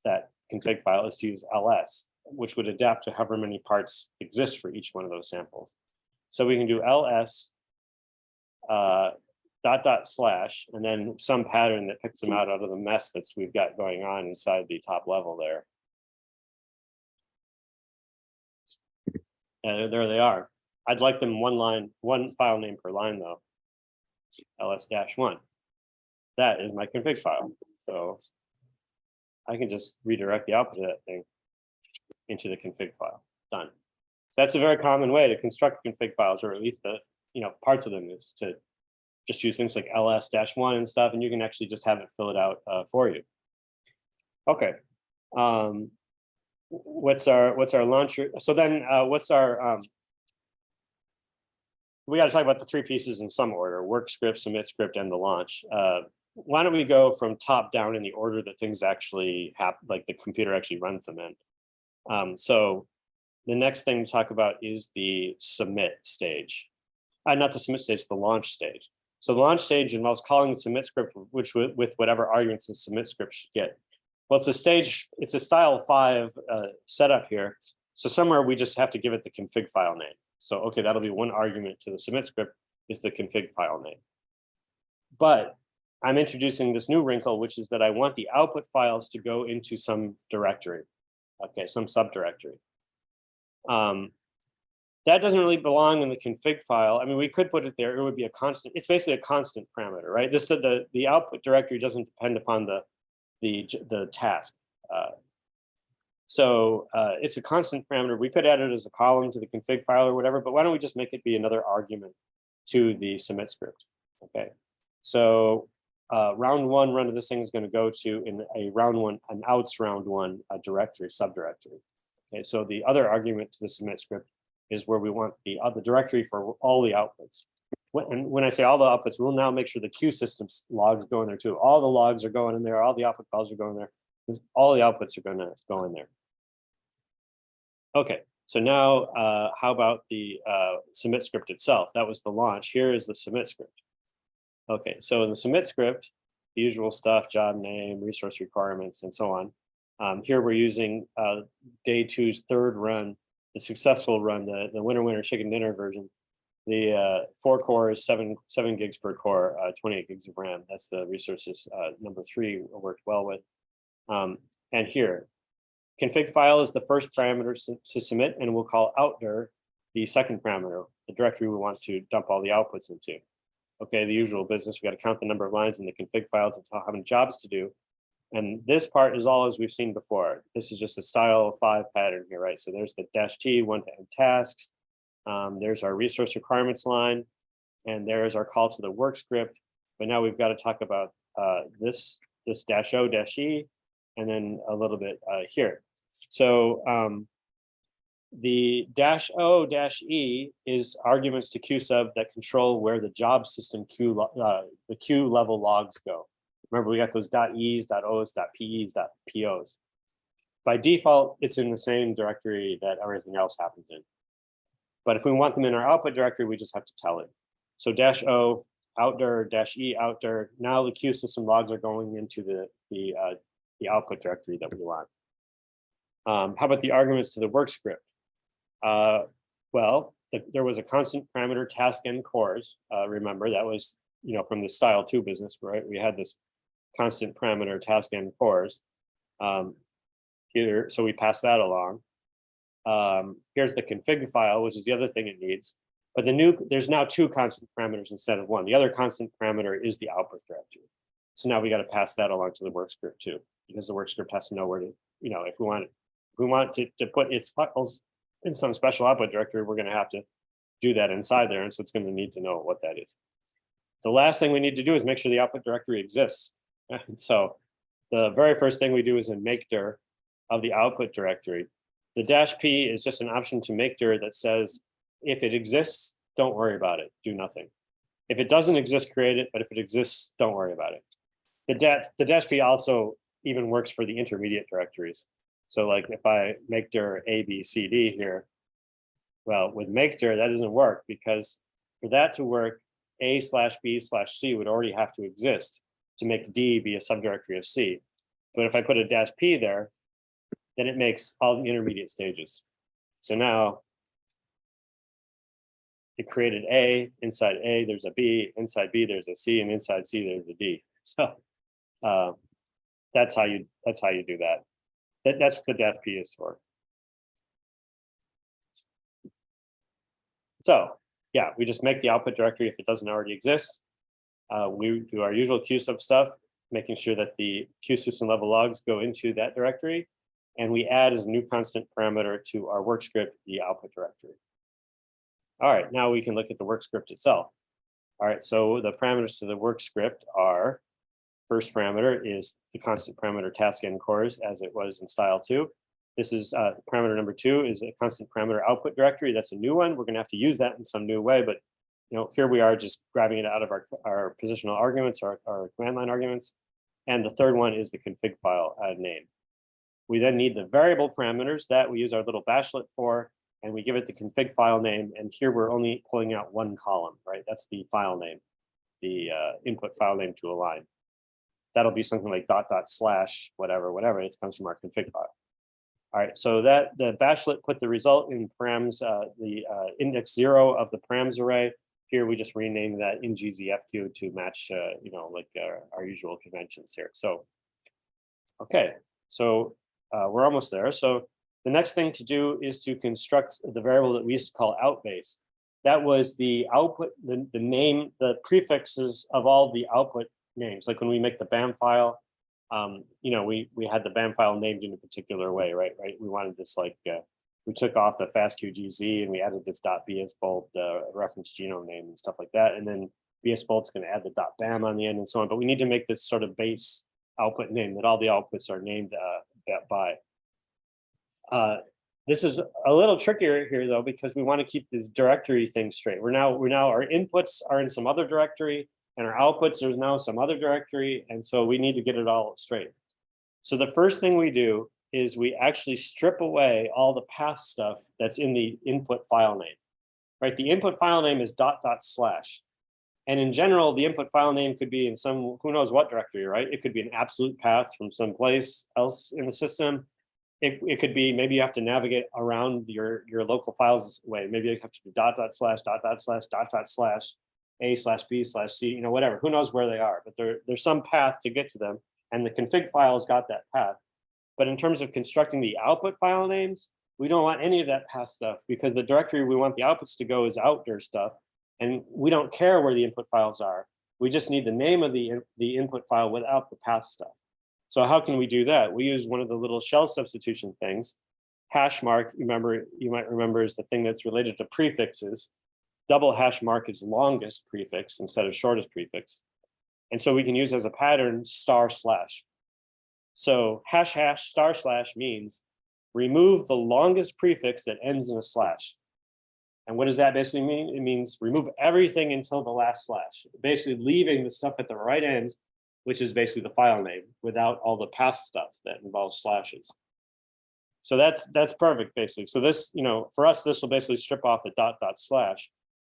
that config file is to use ls, which would adapt to however many parts exist for each one of those samples. So we can do ls .. and then some pattern that picks them out of the mess that we've got going on inside the top level there. And there they are. I'd like them one file name per line though. ls-1. That is my config file. So I can just redirect the output of that thing into the config file. Done. So that's a very common way to construct config files, or at least the parts of them, is to just use things like ls-1 and stuff, and you can actually just have it fill it out for you. Okay. What's our launcher? So then what's our we got to talk about the three pieces in some order: work script, submit script, and the launch. Why don't we go from top down in the order that things actually happen, like the computer actually runs them in. So the next thing to talk about is the submit stage. Not the submit stage, the launch stage. So the launch stage involves calling the submit script, which with whatever arguments the submit script should get. Well, it's a stage, it's a style 5 setup here. So somewhere we just have to give it the config file name. So, okay, that'll be one argument to the submit script is the config file name. But I'm introducing this new wrinkle, which is that I want the output files to go into some directory, okay, some subdirectory. That doesn't really belong in the config file. I mean, we could put it there. It would be a constant. It's basically a constant parameter, right? The output directory doesn't depend upon the task. So it's a constant parameter. We could add it as a column to the config file or whatever, but why don't we just make it be another argument to the submit script? Okay. So round 1 run of this thing is going to go to in a round 1, an outs round 1 directory, subdirectory. Okay. So the other argument to the submit script is where we want the directory for all the outputs. When I say all the outputs, we'll now make sure the Q systems logs go in there too. All the logs are going in there. All the output files are going there. All the outputs are going to go in there. Okay, so now how about the submit script itself? That was the launch. Here is the submit script. Okay, so in the submit script, the usual stuff, job name, resource requirements, and so on. Here we're using day 2's third run, the successful run, the winner chicken dinner version. The 4 cores, 7 gigs per core, 28 gigs of RAM. That's the resources number 3 worked well with. And here, config file is the first parameter to submit, and we'll call outdir the second parameter, the directory we want to dump all the outputs into. Okay, the usual business. We got to count the number of lines in the config file to tell how many jobs to do. And this part is all as we've seen before. This is just a style 5 pattern here, right? So there's the -T, 1 to end tasks. There's our resource requirements line, and there's our call to the work script. But now we've got to talk about this -O-E, and then a little bit here. So the -O-E is arguments to QSub that control where the job system the Q level logs go. Remember, we got those .Es, .Os, .Pes, .Pos. By default, it's in the same directory that everything else happens in. But if we want them in our output directory, we just have to tell it. So -O, outdir, -E, outdir. Now the Q system logs are going into the output directory that we want. How about the arguments to the work script? Well, there was a constant parameter task n cores. Remember, that was from the style 2 business, right? We had this constant parameter task n cores. Here, so we pass that along. Here's the config file, which is the other thing it needs. But there's now 2 constant parameters instead of 1. The other constant parameter is the output directory. So now we got to pass that along to the work script too, because the work script has to know where to, if we want to put its files in some special output directory, we're going to have to do that inside there. And so it's going to need to know what that is. The last thing we need to do is make sure the output directory exists. And so the very first thing we do is a make dir of the output directory. The -P is just an option to make dir that says, if it exists, don't worry about it, do nothing. If it doesn't exist, create it, but if it exists, don't worry about it. The -P also even works for the intermediate directories. So like if I make dir A, B, C, D here, well, with make dir, that doesn't work, because for that to work, A/B/C would already have to exist to make D be a subdirectory of C. But if I put a -P there, then it makes all the intermediate stages. So now it created A, inside A, there's a B, inside B, there's a C, and inside C, there's a D. So that's how you do that. That's what the -P is for. So yeah, we just make the output directory if it doesn't already exist. We do our usual Q sub stuff, making sure that the Q system level logs go into that directory. And we add as a new constant parameter to our work script, the output directory. All right, now we can look at the work script itself. All right, so the parameters to the work script are, first parameter is the constant parameter task n cores, as it was in style 2. This is parameter number 2 is a constant parameter output directory. That's a new one. We're going to have to use that in some new way, but here we are just grabbing it out of our positional arguments, our command line arguments. And the third one is the config file name. We then need the variable parameters that we use our little bashlet for, and we give it the config file name. And here we're only pulling out one column, right? That's the file name, the input file name to a line. That'll be something like .. / whatever. It comes from our config file. All right, so that the bashlet put the result in params, the index 0 of the params array. Here we just renamed that in GZF2 to match, like our usual conventions here. So, okay, so we're almost there. So the next thing to do is to construct the variable that we used to call outbase. That was the output, the name, the prefixes of all the output names. Like when we make the BAM file, we had the BAM file named in a particular way, right? We wanted this we took off the fastqgz and we added this .bsbolt reference genome name and stuff like that. And then bsbolt's going to add the .bam on the end and so on. But we need to make this sort of base output name that all the outputs are named by. This is a little trickier here though, because we want to keep this directory thing straight. We're now our inputs are in some other directory and our outputs are now some other directory. And so we need to get it all straight. So the first thing we do is we actually strip away all the path stuff that's in the input file name, right? The input file name is .. And in general, the input file name could be in some, who knows what directory, right? It could be an absolute path from someplace else in the system. It could be, maybe you have to navigate around your local files way. Maybe you have to do .. /A/B/C, whatever, who knows where they are, but there's some path to get to them. And the config file's got that path. But in terms of constructing the output file names, we don't want any of that path stuff, because the directory we want the outputs to go is outdir stuff. And we don't care where the input files are. We just need the name of the input file without the path stuff. So how can we do that? We use one of the little shell substitution things. Hash mark, you might remember, is the thing that's related to prefixes. Double hash mark is longest prefix instead of shortest prefix. And so we can use as a pattern */. So #/ means remove the longest prefix that ends in a slash. And what does that basically mean? It means remove everything until the last slash, basically leaving the stuff at the right end, which is basically the file name, without all the path stuff that involves slashes. So that's perfect, basically. So this, for us, this will basically strip off the ..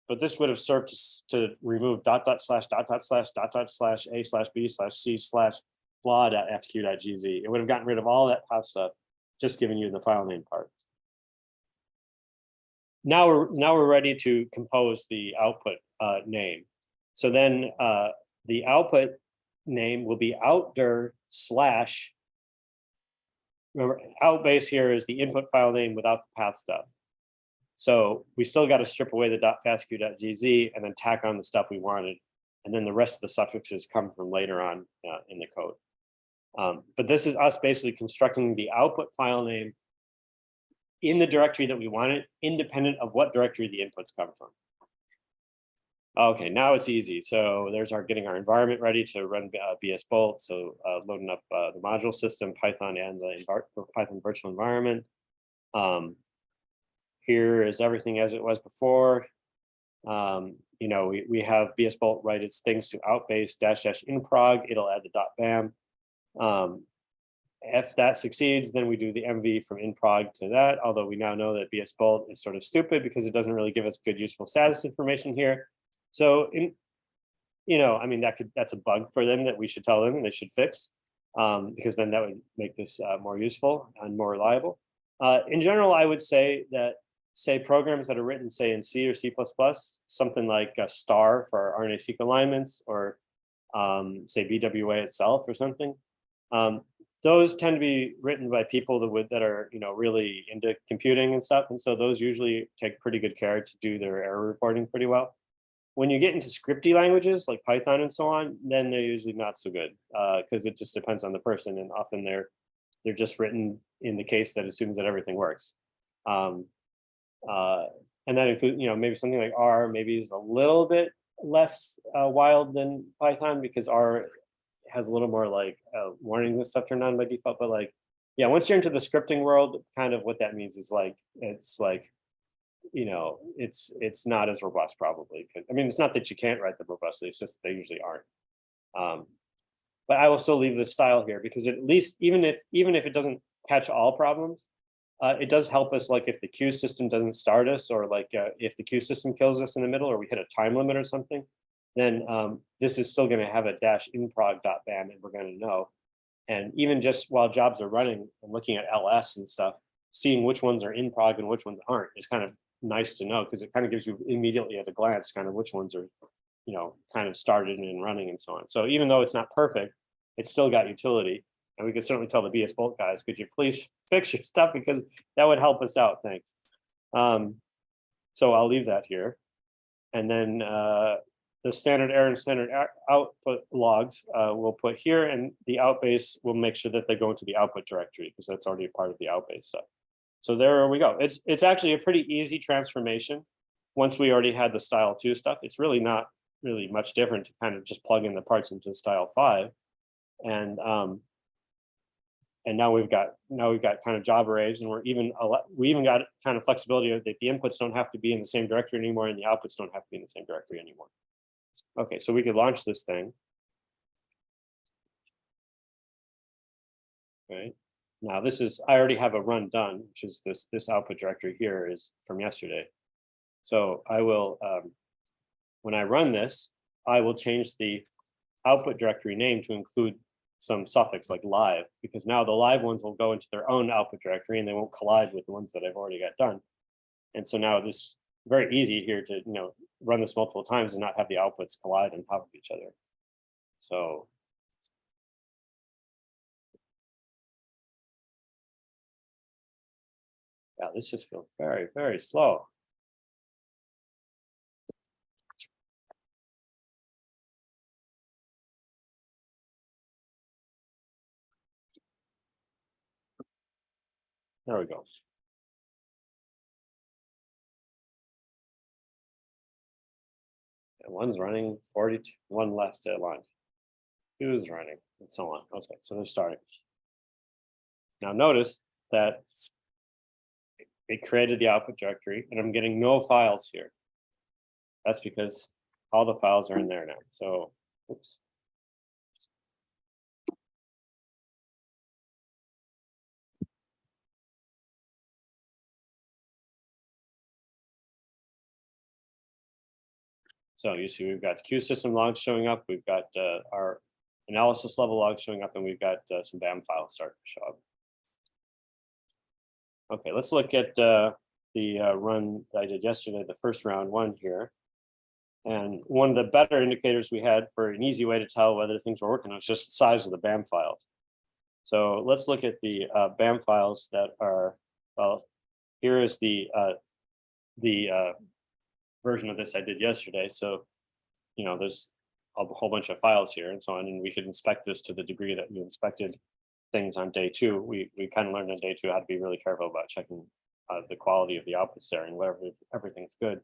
but this would have served to remove dot dot slash dot dot slash dot dot slash a slash b slash c slash blah.fq.gz. It would have gotten rid of all that path stuff, just giving you the file name part. Now we're ready to compose the output name. So then the output name will be outdir slash. Remember, outbase here is the input file name without the path stuff. So we still got to strip away the .fastq.gz and then tack on the stuff we wanted. And then the rest of the suffixes come from later on in the code. But this is us basically constructing the output file name in the directory that we wanted, independent of what directory the inputs come from. Okay, now it's easy. So there's our getting our environment ready to run VS Bolt. So loading up the module system, Python, and the Python virtual environment. Here is everything as it was before. You know, we have VS Bolt write its things to outbase -- inprog. It'll add the .bam. If that succeeds, then we do the MV from inprog to that. Although we now know that VS Bolt is sort of stupid because it doesn't really give us good useful status information here. So you know, I mean, that's a bug for them that we should tell them and they should fix, because then that would make this more useful and more reliable. In general, I would say that, say, programs that are written, say, in C or C++, something like star for RNA-seq alignments, or say BWA itself or something, those tend to be written by people that are, you know, really into computing and stuff, and so those usually take pretty good care to do their error reporting pretty well. When you get into scripty languages like Python and so on, then they're usually not so good, because it just depends on the person, and often they're just written in the case that assumes that everything works. And that includes, you know, maybe something like R maybe is a little bit less wild than Python, because R has a little more like warnings and stuff turned on by default. But like, yeah, once you're into the scripting world, kind of what that means is like, it's like, you know, it's not as robust probably. I mean, it's not that you can't write them robustly, it's just they usually aren't. But I will still leave this style here because at least even if it doesn't catch all problems, it does help us, like if the queue system doesn't start us, or like if the queue system kills us in the middle, or we hit a time limit or something, then this is still going to have a -inprog.bam, and we're going to know. And even just while jobs are running and looking at LS and stuff, seeing which ones are in prog and which ones aren't is kind of nice to know, because it kind of gives you immediately at a glance kind of which ones are, you know, kind of started and running and so on. So even though it's not perfect, it's still got utility. And we could certainly tell the VS Bolt guys, could you please fix your stuff, because that would help us out. Thanks. So I'll leave that here. And then the standard error and standard output logs we'll put here, and the outbase will make sure that they go into the output directory, because that's already a part of the outbase stuff. So there we go. It's actually a pretty easy transformation. Once we already had the style 2 stuff, it's really not really much different to kind of just plug in the parts into style 5. And now we've got kind of job arrays, and we even got kind of flexibility that the inputs don't have to be in the same directory anymore, and the outputs don't have to be in the same directory anymore. Okay, so we could launch this thing. Right. Now this is, I already have a run done, which is this output directory here is from yesterday. So I will, when I run this, I will change the output directory name to include some suffix like live, because now the live ones will go into their own output directory and they won't collide with the ones that I've already got done. And so now this is very easy here to, you know, run this multiple times and not have the outputs collide on top of each other. So yeah, this just feels very, very slow. There we go. And one's running 42, one left at launch. 2 is running, and so on. Okay, so they're starting. Now notice that it created the output directory, and I'm getting no files here. That's because all the files are in there now. So, oops. So you see we've got Q system logs showing up, we've got our analysis level logs showing up, and we've got some BAM files starting to show up. Okay, let's look at the run that I did yesterday, the first round one here. And one of the better indicators we had for an easy way to tell whether things were working was just the size of the BAM files. So let's look at the BAM files that are, well, here is the version of this I did yesterday. So, you know, there's a whole bunch of files here and so on, and we could inspect this to the degree that we inspected things on day two. We kind of learned on day two how to be really careful about checking the quality of the outputs there and whether everything's good.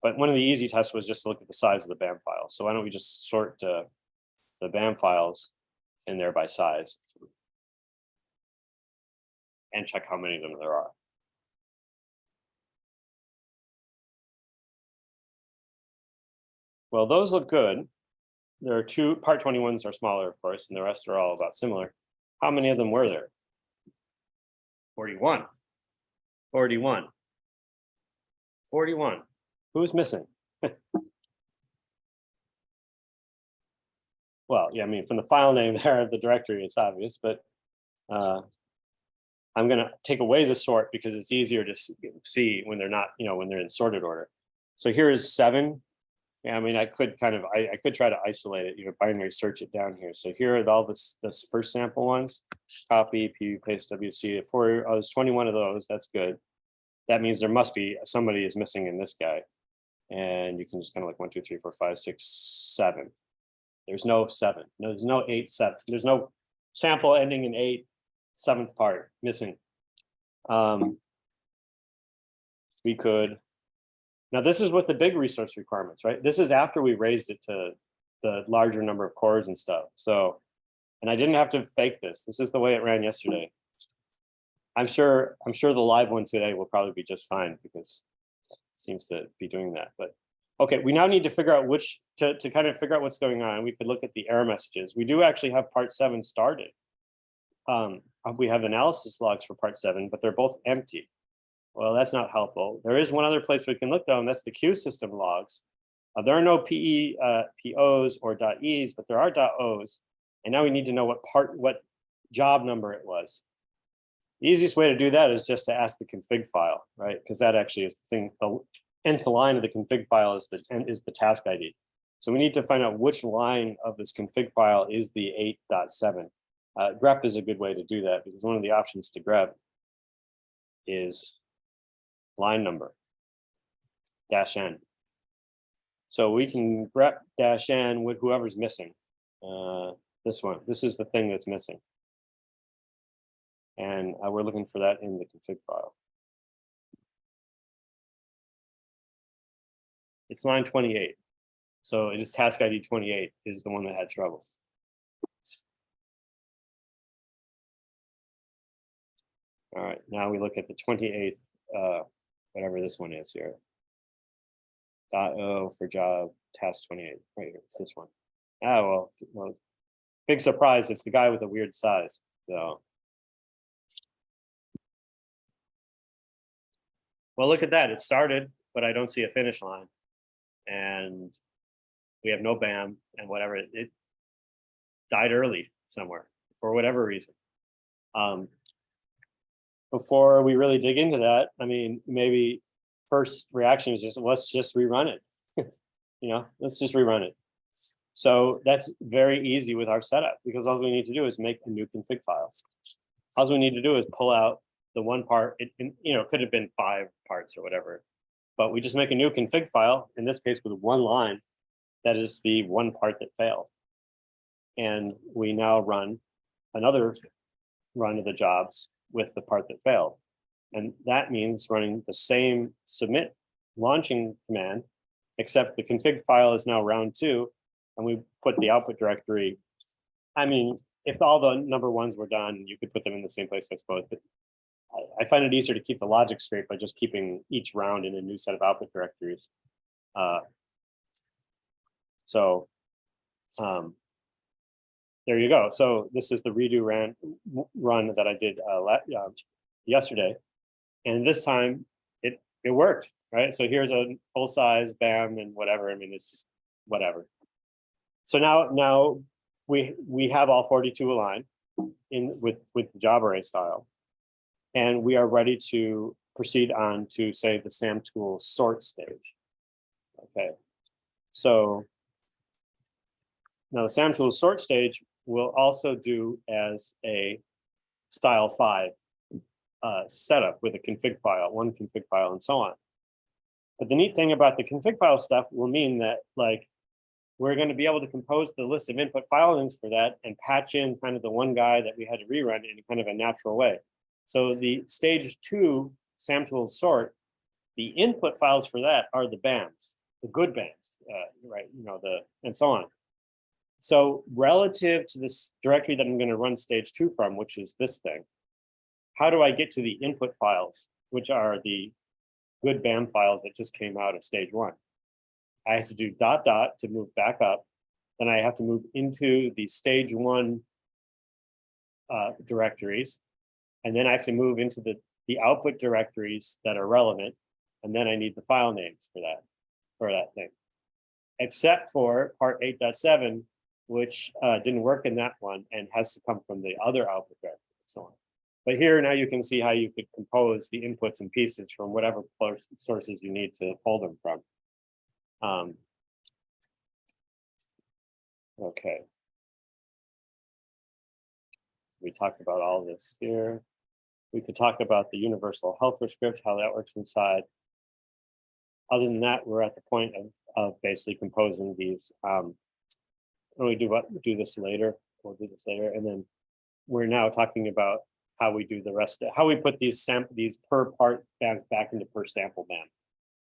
But one of the easy tests was just to look at the size of the BAM files. So why don't we just sort the BAM files in there by size and check how many of them there are. Well, those look good. There are two, part 21s are smaller, of course, and the rest are all about similar. How many of them were there? 41. 41. 41. Who's missing? Well, yeah, I mean, from the file name there of the directory, it's obvious, but I'm going to take away the sort because it's easier to see when they're not, you know, when they're in sorted order. So here is 7. Yeah, I mean, I could kind of, I could try to isolate it, you know, binary search it down here. So here are all this first sample ones, copy, pu, paste, WC. There's 21 of those, that's good. That means there must be, somebody is missing in this guy. And you can just kind of like 1, 2, 3, 4, 5, 6, 7. There's no 7. No, there's no 8, 7. There's no sample ending in 8, 7th part missing. We could, now this is with the big resource requirements, right? This is after we raised it to the larger number of cores and stuff. So, and I didn't have to fake this. This is the way it ran yesterday. I'm sure the live one today will probably be just fine because it seems to be doing that. But okay, we now need to figure out which to kind of figure out what's going on. We could look at the error messages. We do actually have part 7 started. We have analysis logs for part 7, but they're both empty. Well, that's not helpful. There is one other place we can look though, and that's the Q system logs. There are no POs or .es, but there are .os. And now we need to know what job number it was. The easiest way to do that is just to ask the config file, right? Because that actually is the thing. The nth line of the config file is the task ID. So we need to find out which line of this config file is the 8.7. grep is a good way to do that because one of the options to grep is line number -n. So we can grep -n with whoever's missing. This one, this is the thing that's missing. And we're looking for that in the config file. It's line 28. So it is task ID 28 is the one that had trouble. All right, now we look at the 28th, whatever this one is here. .o for job task 28, right here, it's this one. Well, big surprise, it's the guy with the weird size, so. Well, look at that, it started, but I don't see a finish line. And we have no BAM and whatever, it died early somewhere for whatever reason. Before we really dig into that, I mean, maybe first reaction is just, let's just rerun it. You know, let's just rerun it. So that's very easy with our setup because all we need to do is make a new config file. All we need to do is pull out the one part, you know, it could have been 5 parts or whatever, but we just make a new config file, in this case with one line, that is the one part that failed. And we now run another run of the jobs with the part that failed. And that means running the same submit launching command, except the config file is now round 2, and we put the output directory. I mean, if all the number 1s were done, you could put them in the same place, I suppose, but I find it easier to keep the logic straight by just keeping each round in a new set of output directories. There you go. So this is the redo run that I did yesterday. And this time it it worked, right? So here's a full size BAM and whatever. I mean, it's just whatever. So now we have all 42 aligned with the job array style, and we are ready to proceed on to, say, the SAM tool sort stage. Okay, so now the SAM tool sort stage will also do as a style 5 setup with a config file, one config file, and so on. But the neat thing about the config file stuff will mean that, like, we're going to be able to compose the list of input file names for that and patch in kind of the one guy that we had to rerun in kind of a natural way. So the stage 2 SAM tool sort, the input files for that are the BAMs, the good BAMs, right? You know, and so on. So relative to this directory that I'm going to run stage 2 from, which is this thing, how do I get to the input files, which are the good BAM files that just came out of stage 1? I have to do ... to move back up. Then I have to move into the stage 1 directories. And then I have to move into the output directories that are relevant. And then I need the file names for that thing. Except for part 8.7, which didn't work in that one and has to come from the other output directory and so on. But here now you can see how you could compose the inputs and pieces from whatever sources you need to pull them from. Okay. We talked about all this here. We could talk about the universal helper script, how that works inside. Other than that, we're at the point of basically composing these. When we do this later, we'll do this later, and then we're now talking about how we do the rest of how we put these per part bands back into per sample band.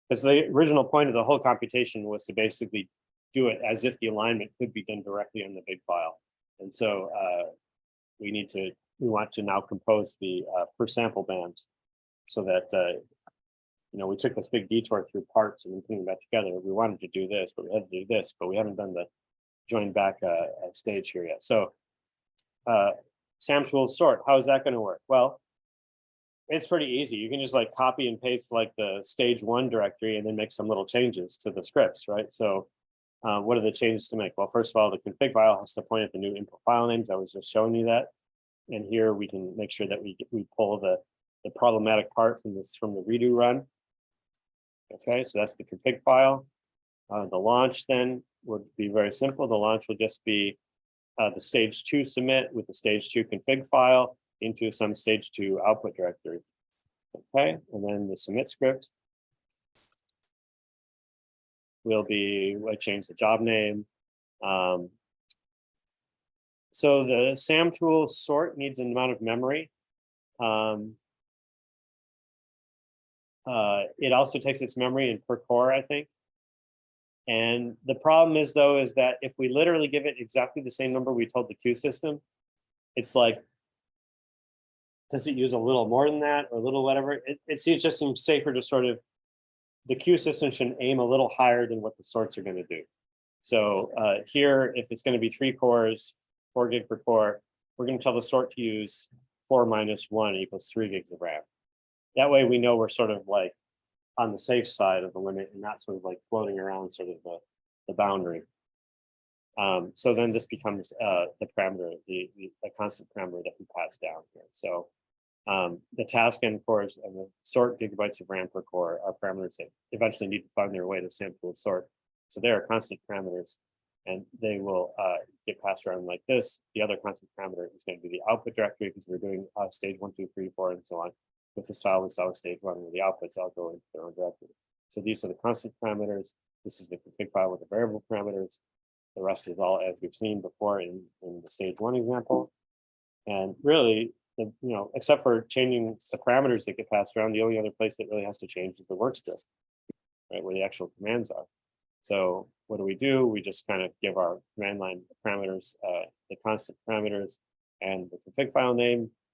Because the original point of the whole computation was to basically do it as if the alignment could be done directly on the big file. And so we want to now compose the per sample bands so that you know, we took this big detour through parts and then putting that together. We wanted to do this, but we had to do this, but we haven't done the join back stage here yet. So SAM tool sort, how is that going to work? Well, it's pretty easy. You can just like copy and paste like the stage 1 directory and then make some little changes to the scripts, right? So what are the changes to make? Well, first of all, the config file has to point at the new input file names. I was just showing you that. And here we can make sure that we pull the problematic part from the redo run. Okay, so that's the config file. The launch then would be very simple. The launch will just be the stage 2 submit with the stage 2 config file into some stage 2 output directory. Okay, and then the submit script will be, I change the job name. So the SAM tool sort needs an amount of memory. It also takes its memory in per core, I think. And the problem is, though, is that if we literally give it exactly the same number we told the queue system, it's like, does it use a little more than that or a little whatever? It just seems safer to sort of, the queue system should aim a little higher than what the sorts are going to do. So here, if it's going to be 3 cores, 4 gig per core, we're going to tell the sort to use 4 minus 1 equals 3 gigs of RAM. That way we know we're sort of like on the safe side of the limit and not sort of like floating around sort of the boundary. So then this becomes the parameter, the constant parameter that we pass down here. So the task n cores and the sort gigabytes of RAM per core are parameters that eventually need to find their way to SAM tool sort. So they are constant parameters, and they will get passed around like this. The other constant parameter is going to be the output directory because we're doing stage 1, 2, 3, 4, and so on. With the style we saw with stage 1, where the outputs all go into their own directory. So these are the constant parameters. This is the config file with the variable parameters. The rest is all as we've seen before in the stage 1 example. And really, except for changing the parameters that get passed around, the only other place that really has to change is the work script, right, where the actual commands are. So what do? We just kind of give our command line parameters, the constant parameters, and the config file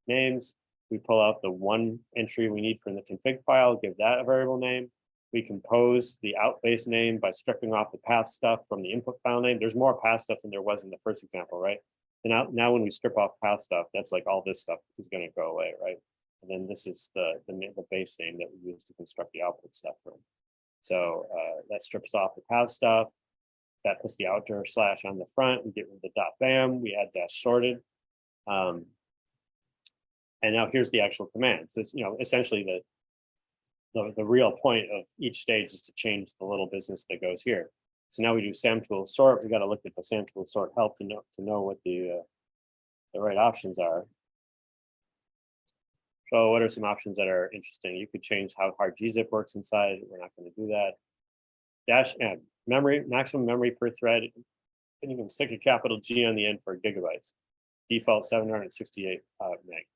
names. We pull out the one entry we need from the config file, give that a variable name. We compose the out base name by stripping off the path stuff from the input file name. There's more path stuff than there was in the first example, right? And now when we strip off path stuff, that's like all this stuff is going to go away, right? And then this is the base name that we use to construct the output stuff from. So that strips off the path stuff. That puts the outer slash on the front. We get rid of the dot bam. We add dash sorted. And now here's the actual command. So essentially the real point of each stage is to change the little business that goes here. So now we do SAM tool sort. We got to look at the SAM tool sort help to know what the right options are. So what are some options that are interesting? You could change how hard gzip works inside. We're not going to do that. Dash M, memory, maximum memory per thread. And you can stick a capital G on the end for gigabytes. Default 768 meg.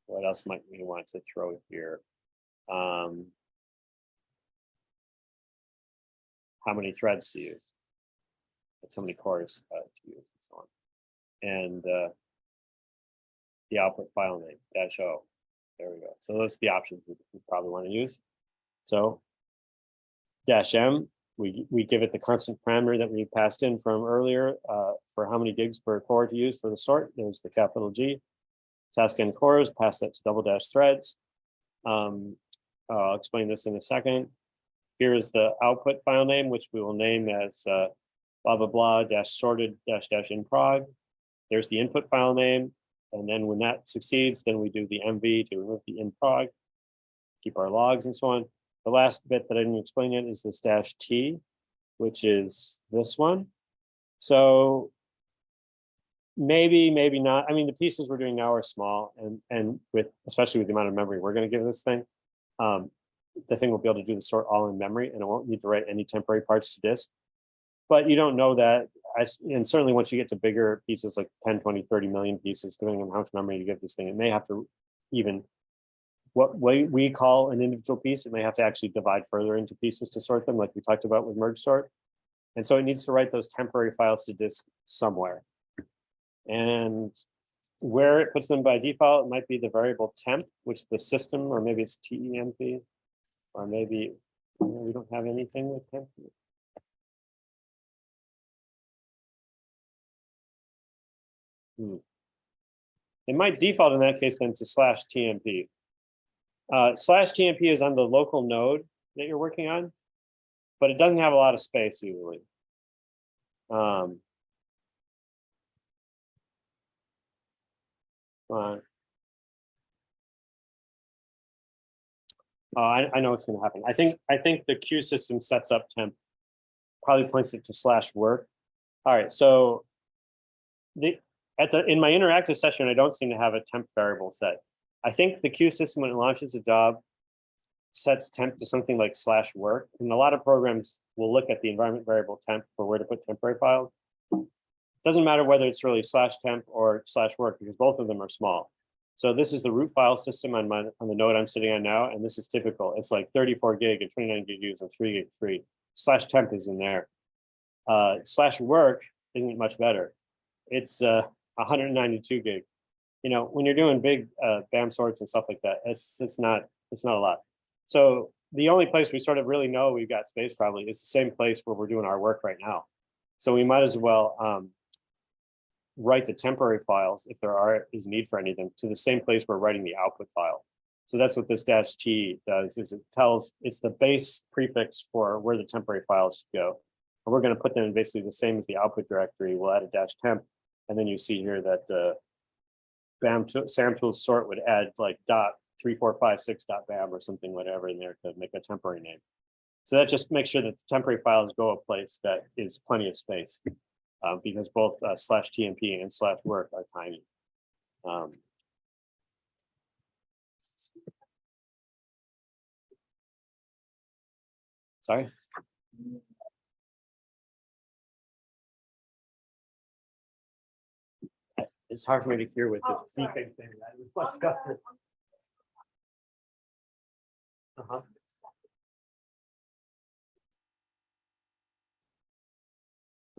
What else might we want to throw here? How many threads to use? That's how many cores to use and so on. And the output file name, -O. There we go. So those are the options we probably want to use. So -M, we give it the constant parameter that we passed in from earlier for how many gigs per core to use for the sort. There's the capital G. Task n cores, pass that to -- threads. I'll explain this in a second. Here is the output file name, which we will name as blah, blah, blah, -sorted, -- in prog. There's the input file name. And then when that succeeds, then we do the MV to remove the in prog, keep our logs and so on. The last bit that I didn't explain yet is this -T, which is this one. So maybe not. I mean, the pieces we're doing now are small, and especially with the amount of memory we're going to give this thing, the thing will be able to do the sort all in memory, and it won't need to write any temporary parts to disk. But you don't know that. And certainly once you get to bigger pieces like 10, 20, 30 million pieces, depending on how much memory you give this thing, it may have to even what we call an individual piece, it may have to actually divide further into pieces to sort them, like we talked about with merge sort. And so it needs to write those temporary files to disk somewhere. And where it puts them by default, it might be the variable temp, which the system, or maybe it's temp, or maybe we don't have anything with temp. It might default in that case then to /tmp. /tmp is on the local node that you're working on, but it doesn't have a lot of space usually. I know what's going to happen. I think the queue system sets up temp, probably points it to /work. All right, so in my interactive session, I don't seem to have a temp variable set. I think the queue system, when it launches a job, sets temp to something like /work. And a lot of programs will look at the environment variable temp for where to put temporary files. It doesn't matter whether it's really /temp or /work, because both of them are small. So this is the root file system on the node I'm sitting on now, and this is typical. It's like 34 gig and 29 gig use and 3 gig free. /temp is in there. /work isn't much better. It's 192 gig. You know, when you're doing big BAM sorts and stuff like that, it's not a lot. So the only place we sort of really know we've got space probably is the same place where we're doing our work right now. So we might as well write the temporary files, if there is need for any of them, to the same place we're writing the output file. So that's what this -T does, is it's the base prefix for where the temporary files should go. And we're going to put them in basically the same as the output directory. We'll add a -temp, and then you see here that SAM tool sort would add like .3456.bam or something, whatever, in there to make a temporary name. So that just makes sure that the temporary files go a place that is plenty of space, because both /tmp and /work are tiny. Sorry. It's hard for me to hear with this beeping thing. Let's go. Uh-huh.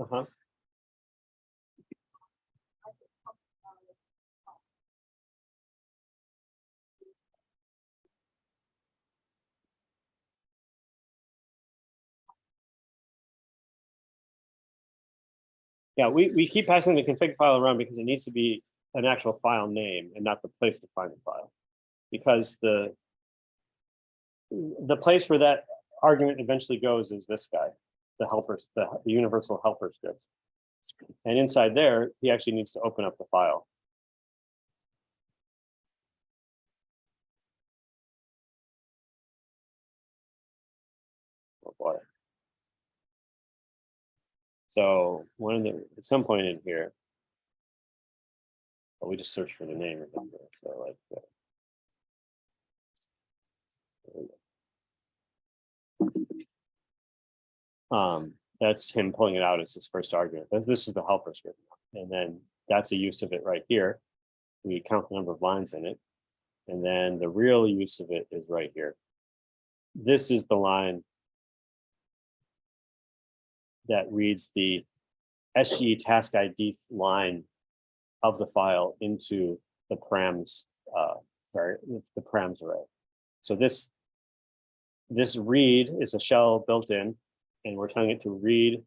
Uh-huh. Yeah, we keep passing the config file around because it needs to be an actual file name and not the place to find the file, because the place where that argument eventually goes is this guy, the helpers, the universal helper script. And inside there, he actually needs to open up the file. Oh boy. So at some point in here, well, we just search for the name, remember? So like, that's him pulling it out as his first argument. This is the helper script. And then that's a use of it right here. We count the number of lines in it. And then the real use of it is right here. This is the line that reads the SGE task ID line of the file into the params the params array. So this read is a shell built in, and we're telling it to read,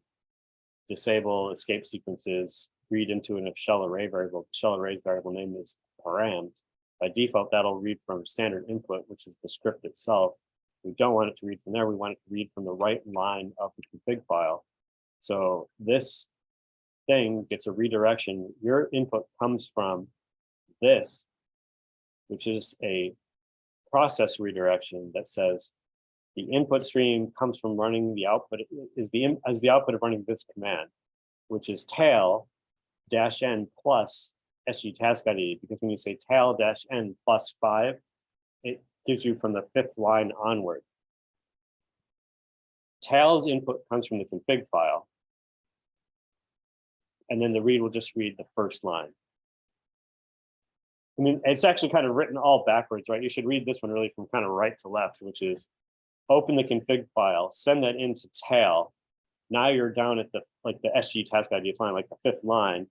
disable escape sequences, read into a shell array variable. Shell array variable name is params. By default, that'll read from standard input, which is the script itself. We don't want it to read from there. We want it to read from the right line of the config file. So this thing gets a redirection. Your input comes from this, which is a process redirection that says the input stream comes from running the output is the output of running this command, which is tail -n plus SG task ID, because when you say tail -n plus 5, it gives you from the 5th line onward. Tail's input comes from the config file, and then the read will just read the first line. I mean, it's actually kind of written all backwards, right? You should read this one really from kind of right to left, which is open the config file, send that into tail. Now you're down at the SG task ID line, like the 5th line.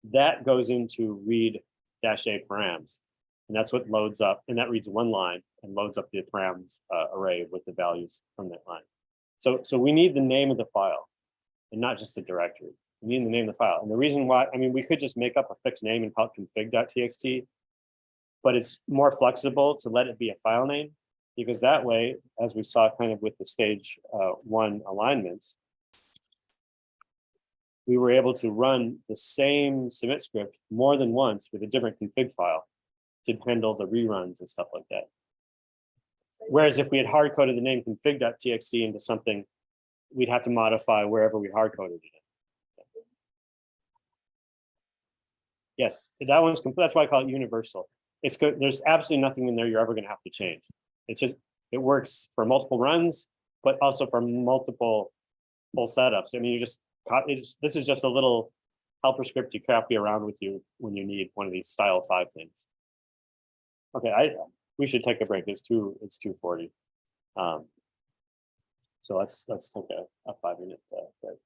That goes into read -a params, and that's what loads up, and that reads one line and loads up the params array with the values from that line. So we need the name of the file, and not just a directory. We need the name of the file. And the reason why, I mean, we could just make up a fixed name and call it config.txt, but it's more flexible to let it be a file name, because that way, as we saw kind of with the stage 1 alignments, we were able to run the same submit script more than once with a different config file to handle the reruns and stuff like that. Whereas if we had hard coded the name config.txt into something, we'd have to modify wherever we hard coded it. Yes, that one's complete. That's why I call it universal. It's good. There's absolutely nothing in there you're ever going to have to change. It's just, it works for multiple runs, but also for multiple full setups. I mean, this is just a little helper script you copy around with you when you need one of these style 5 things. Okay, we should take a break. It's 2:40. So let's take a 5-minute break.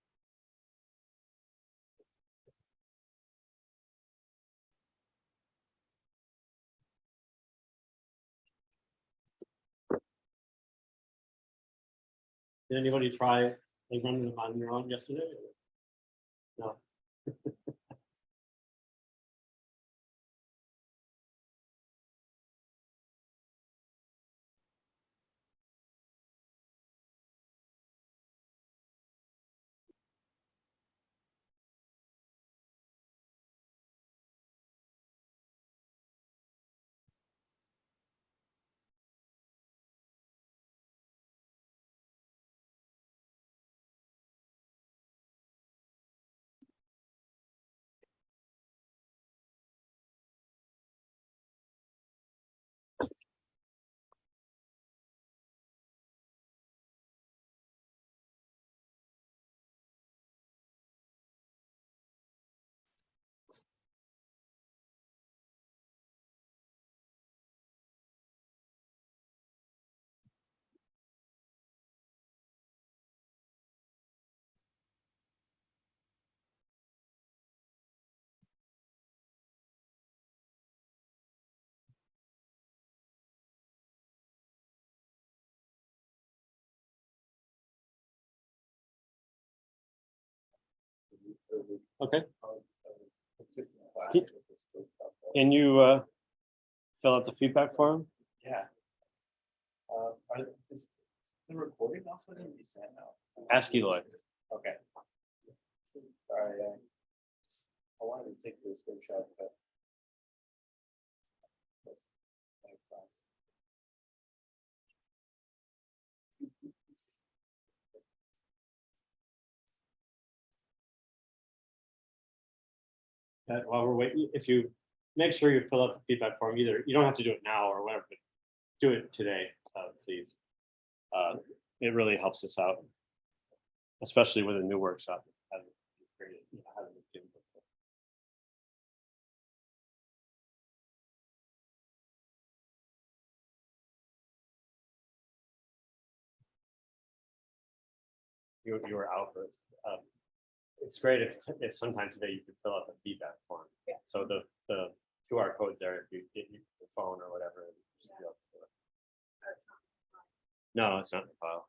Did anybody try running them on your own yesterday? No. Okay. Can you fill out the feedback form? Yeah. Is the recording also going to be sent out? Ask Eloy. Okay. Sorry, I wanted to take this screenshot, but. While we're waiting, if you make sure you fill out the feedback form, either you don't have to do it now or whatever, but do it today, please. It really helps us out, especially with a new workshop. You were out, but it's great if sometime today you can fill out the feedback form. Yeah. So the QR code there, if you get your phone or whatever. You should be able to do it. No, it's not in the file.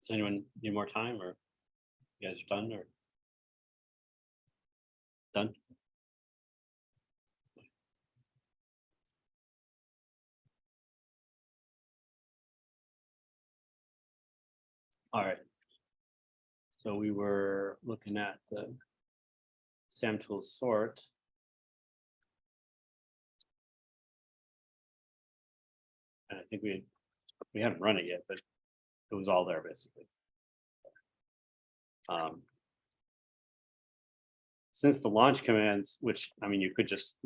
Does anyone need more time, or you guys are done, or done? All right. So we were looking at the SAM tool sort. And I think we haven't run it yet, but it was all there basically. Since the launch commands, which I mean, you could just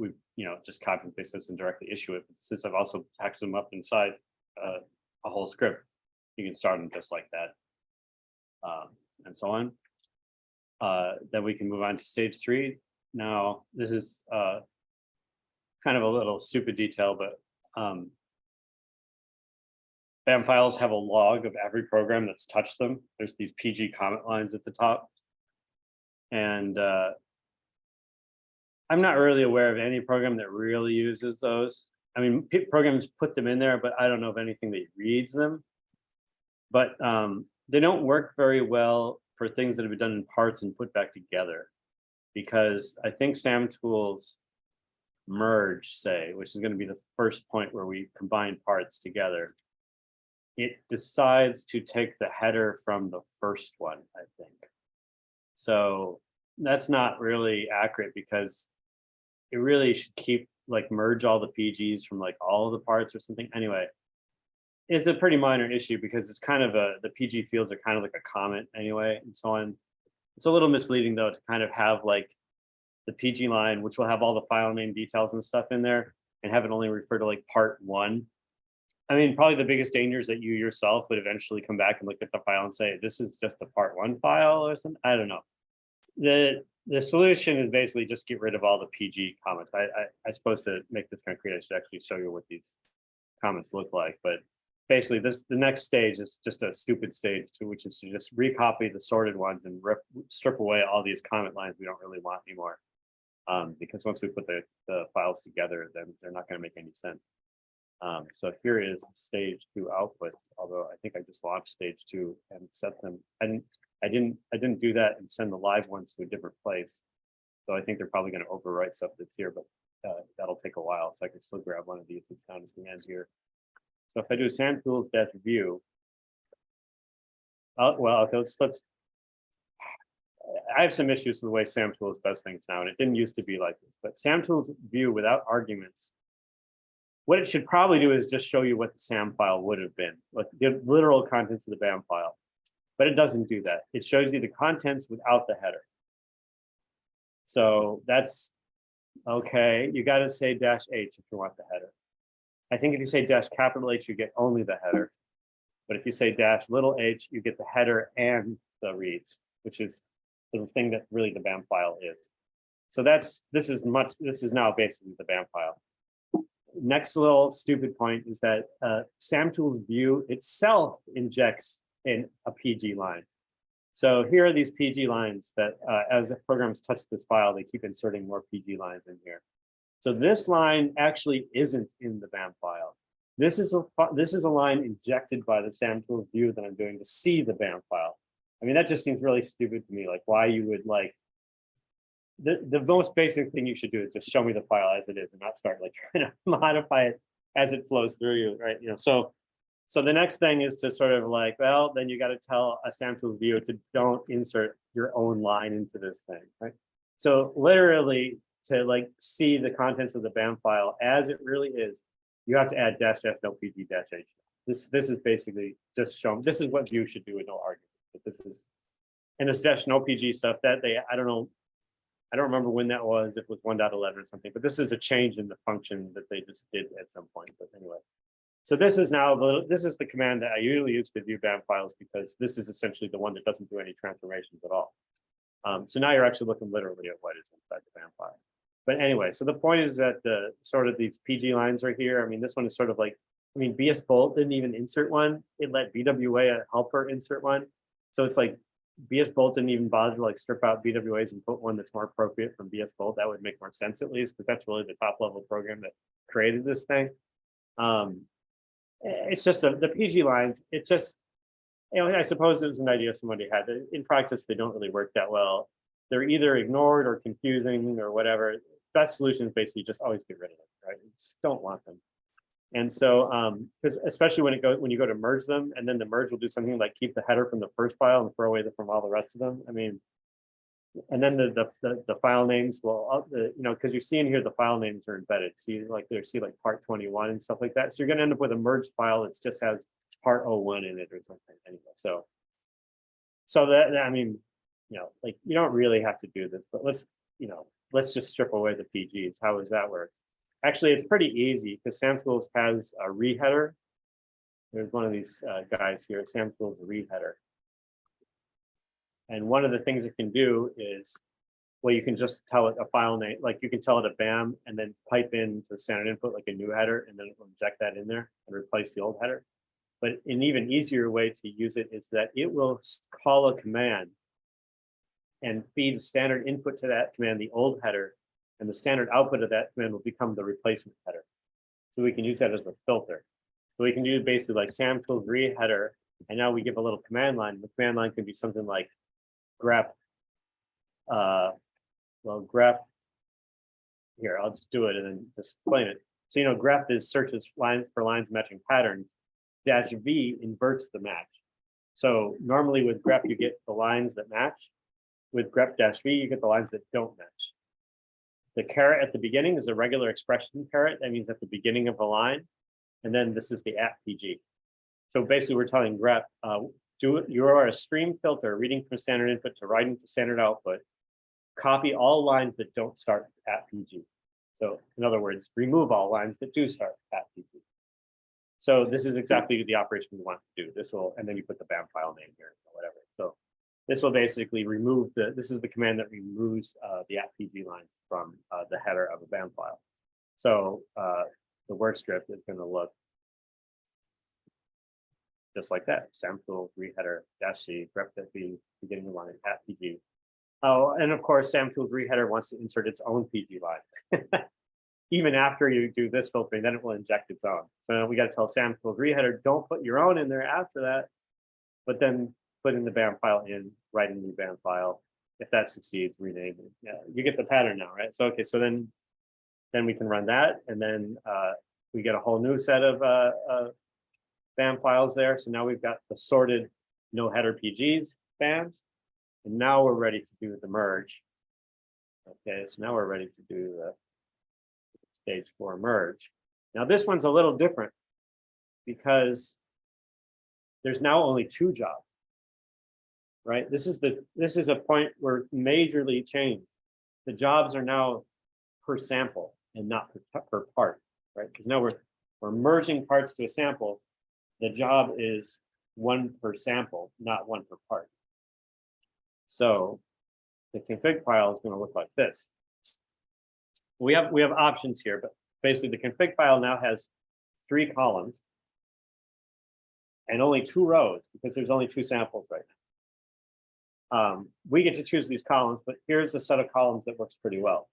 just copy and paste this and directly issue it. But since I've also packaged them up inside a whole script, you can start them just like that, and so on. then we can move on to stage 3. Now, this is kind of a little stupid detail, but BAM files have a log of every program that's touched them. There's these PG comment lines at the top. And I'm not really aware of any program that really uses those. I mean, programs put them in there, but I don't know of anything that reads them. But they don't work very well for things that have been done in parts and put back together. Because I think SAMtools merge, say, which is going to be the first point where we combine parts together. It decides to take the header from the first one, I think. So that's not really accurate because it really should keep like merge all the PGs from like all of the parts or something. Anyway, it's a pretty minor issue because it's kind of the PG fields are kind of like a comment anyway and so on. It's a little misleading though to kind of have like the PG line, which will have all the file name details and stuff in there, and have it only refer to like part 1. I mean, probably the biggest danger is that you yourself would eventually come back and look at the file and say, this is just a part 1 file or something. I don't know. The solution is basically just get rid of all the PG comments. I suppose to make this concrete, I should actually show you what these comments look like. But basically, the next stage is just a stupid stage too, which is to just recopy the sorted ones and strip away all these comment lines we don't really want anymore. Because once we put the files together, then they're not going to make any sense. So here is stage 2 outputs, although I think I just launched stage 2 and set them. I didn't do that and send the live ones to a different place. So I think they're probably going to overwrite stuff that's here, but that'll take a while. So I can still grab one of these that's down at the end here. So if I do SAMtools-view, well, okay, let's. I have some issues with the way SAMtools does things now, and it didn't used to be like this. But SAMtools-view without arguments, what it should probably do is just show you what the SAM file would have been, like the literal contents of the BAM file. But it doesn't do that. It shows you the contents without the header. So that's okay. You got to say -H if you want the header. I think if you say -H, you get only the header. But if you say -h, you get the header and the reads, which is the thing that really the BAM file is. So this is now basically the BAM file. Next little stupid point is that SAMtools-view itself injects in a PG line. So here are these PG lines that as the programs touch this file, they keep inserting more PG lines in here. So this line actually isn't in the BAM file. This is a line injected by the SAMtools-view that I'm doing to see the BAM file. I mean, that just seems really stupid to me, like why you would like, the most basic thing you should do is just show me the file as it is and not start like trying to modify it as it flows through you, right? You know, so the next thing is to sort of like, well, then you got to tell a SAMtools-view to don't insert your own line into this thing, right? So literally to like see the contents of the BAM file as it really is, you have to add -f no pg -h. This is basically just showing, this is what view should do with no argument. But this is, and this -no pg stuff that I don't know, I don't remember when that was, if it was 1.11 or something, but this is a change in the function that they just did at some point. But anyway, so this is now this is the command that I usually use to view BAM files because this is essentially the one that doesn't do any transformations at all. So now you're actually looking literally at what is inside the BAM file. But anyway, so the point is that the sort of these PG lines are here. I mean, this one is sort of like, I mean, BS Bolt didn't even insert one. It let BWA, a helper, insert one. So it's like BS Bolt didn't even bother to like strip out BWAs and put one that's more appropriate from BS Bolt. That would make more sense at least, because that's really the top level program that created this thing. It's just the PG lines. It's just, you know, I suppose it was an idea somebody had. In practice, they don't really work that well. They're either ignored or confusing or whatever. Best solution is basically just always get rid of them, right? You just don't want them. And so, because especially when you go to merge them, and then the merge will do something like keep the header from the first file and throw away from all the rest of them. I mean, and then the file names will, you know, because you see in here the file names are embedded. See, like there, see like part 21 and stuff like that. So you're going to end up with a merged file that just has part 01 in it or something. Anyway, so that I mean, you know, like you don't really have to do this, but let's just strip away the PGs. How does that work? Actually, it's pretty easy because SAMtools has a reheader. There's one of these guys here, SAMtools reheader. And one of the things it can do is, well, you can just tell it a file name, like you can tell it a BAM and then pipe into the standard input like a new header, and then it will inject that in there and replace the old header. But an even easier way to use it is that it will call a command and feed standard input to that command, the old header, and the standard output of that command will become the replacement header. So we can use that as a filter. So we can do basically like sam_re header, and now we give a little command line. The command line could be something like grep, grep, here, I'll just do it and then just explain it. So, grep is searches lines for lines matching patterns. -v inverts the match. So normally with grep, you get the lines that match. With grep-v, you get the lines that don't match. The caret at the beginning is a regular expression caret. That means at the beginning of a line. And then this is the @pg. So basically we're telling grep, you are a stream filter reading from standard input to writing to standard output. Copy all lines that don't start @pg. So in other words, remove all lines that do start @pg. So this is exactly the operation we want to do. This will, and then you put the BAM file name here or whatever. So this will basically remove this is the command that removes the @pg lines from the header of a BAM file. So the work script is going to look just like that. sam_re header -c grep.v beginning of line @pg. Oh, and of course, sam_re header wants to insert its own PG line. Even after you do this filtering, then it will inject its own. So we got to tell sam_re header, don't put your own in there after that, but then put in the BAM file in, write a new BAM file. If that succeeds, rename it. Yeah, you get the pattern now, right? So okay, so then we can run that, and then we get a whole new set of BAM files there. So now we've got the sorted no header PGs BAMs, and now we're ready to do the merge. Okay, so now we're ready to do the stage 4 merge. Now this one's a little different because there's now only 2 jobs, right? This is a point where it's majorly changed. The jobs are now per sample and not per part, right? Because now we're merging parts to a sample. The job is 1 per sample, not 1 per part. So the config file is going to look like this. We have options here, but basically the config file now has 3 columns and only 2 rows because there's only 2 samples right now. We get to choose these columns, but here's a set of columns that works pretty well.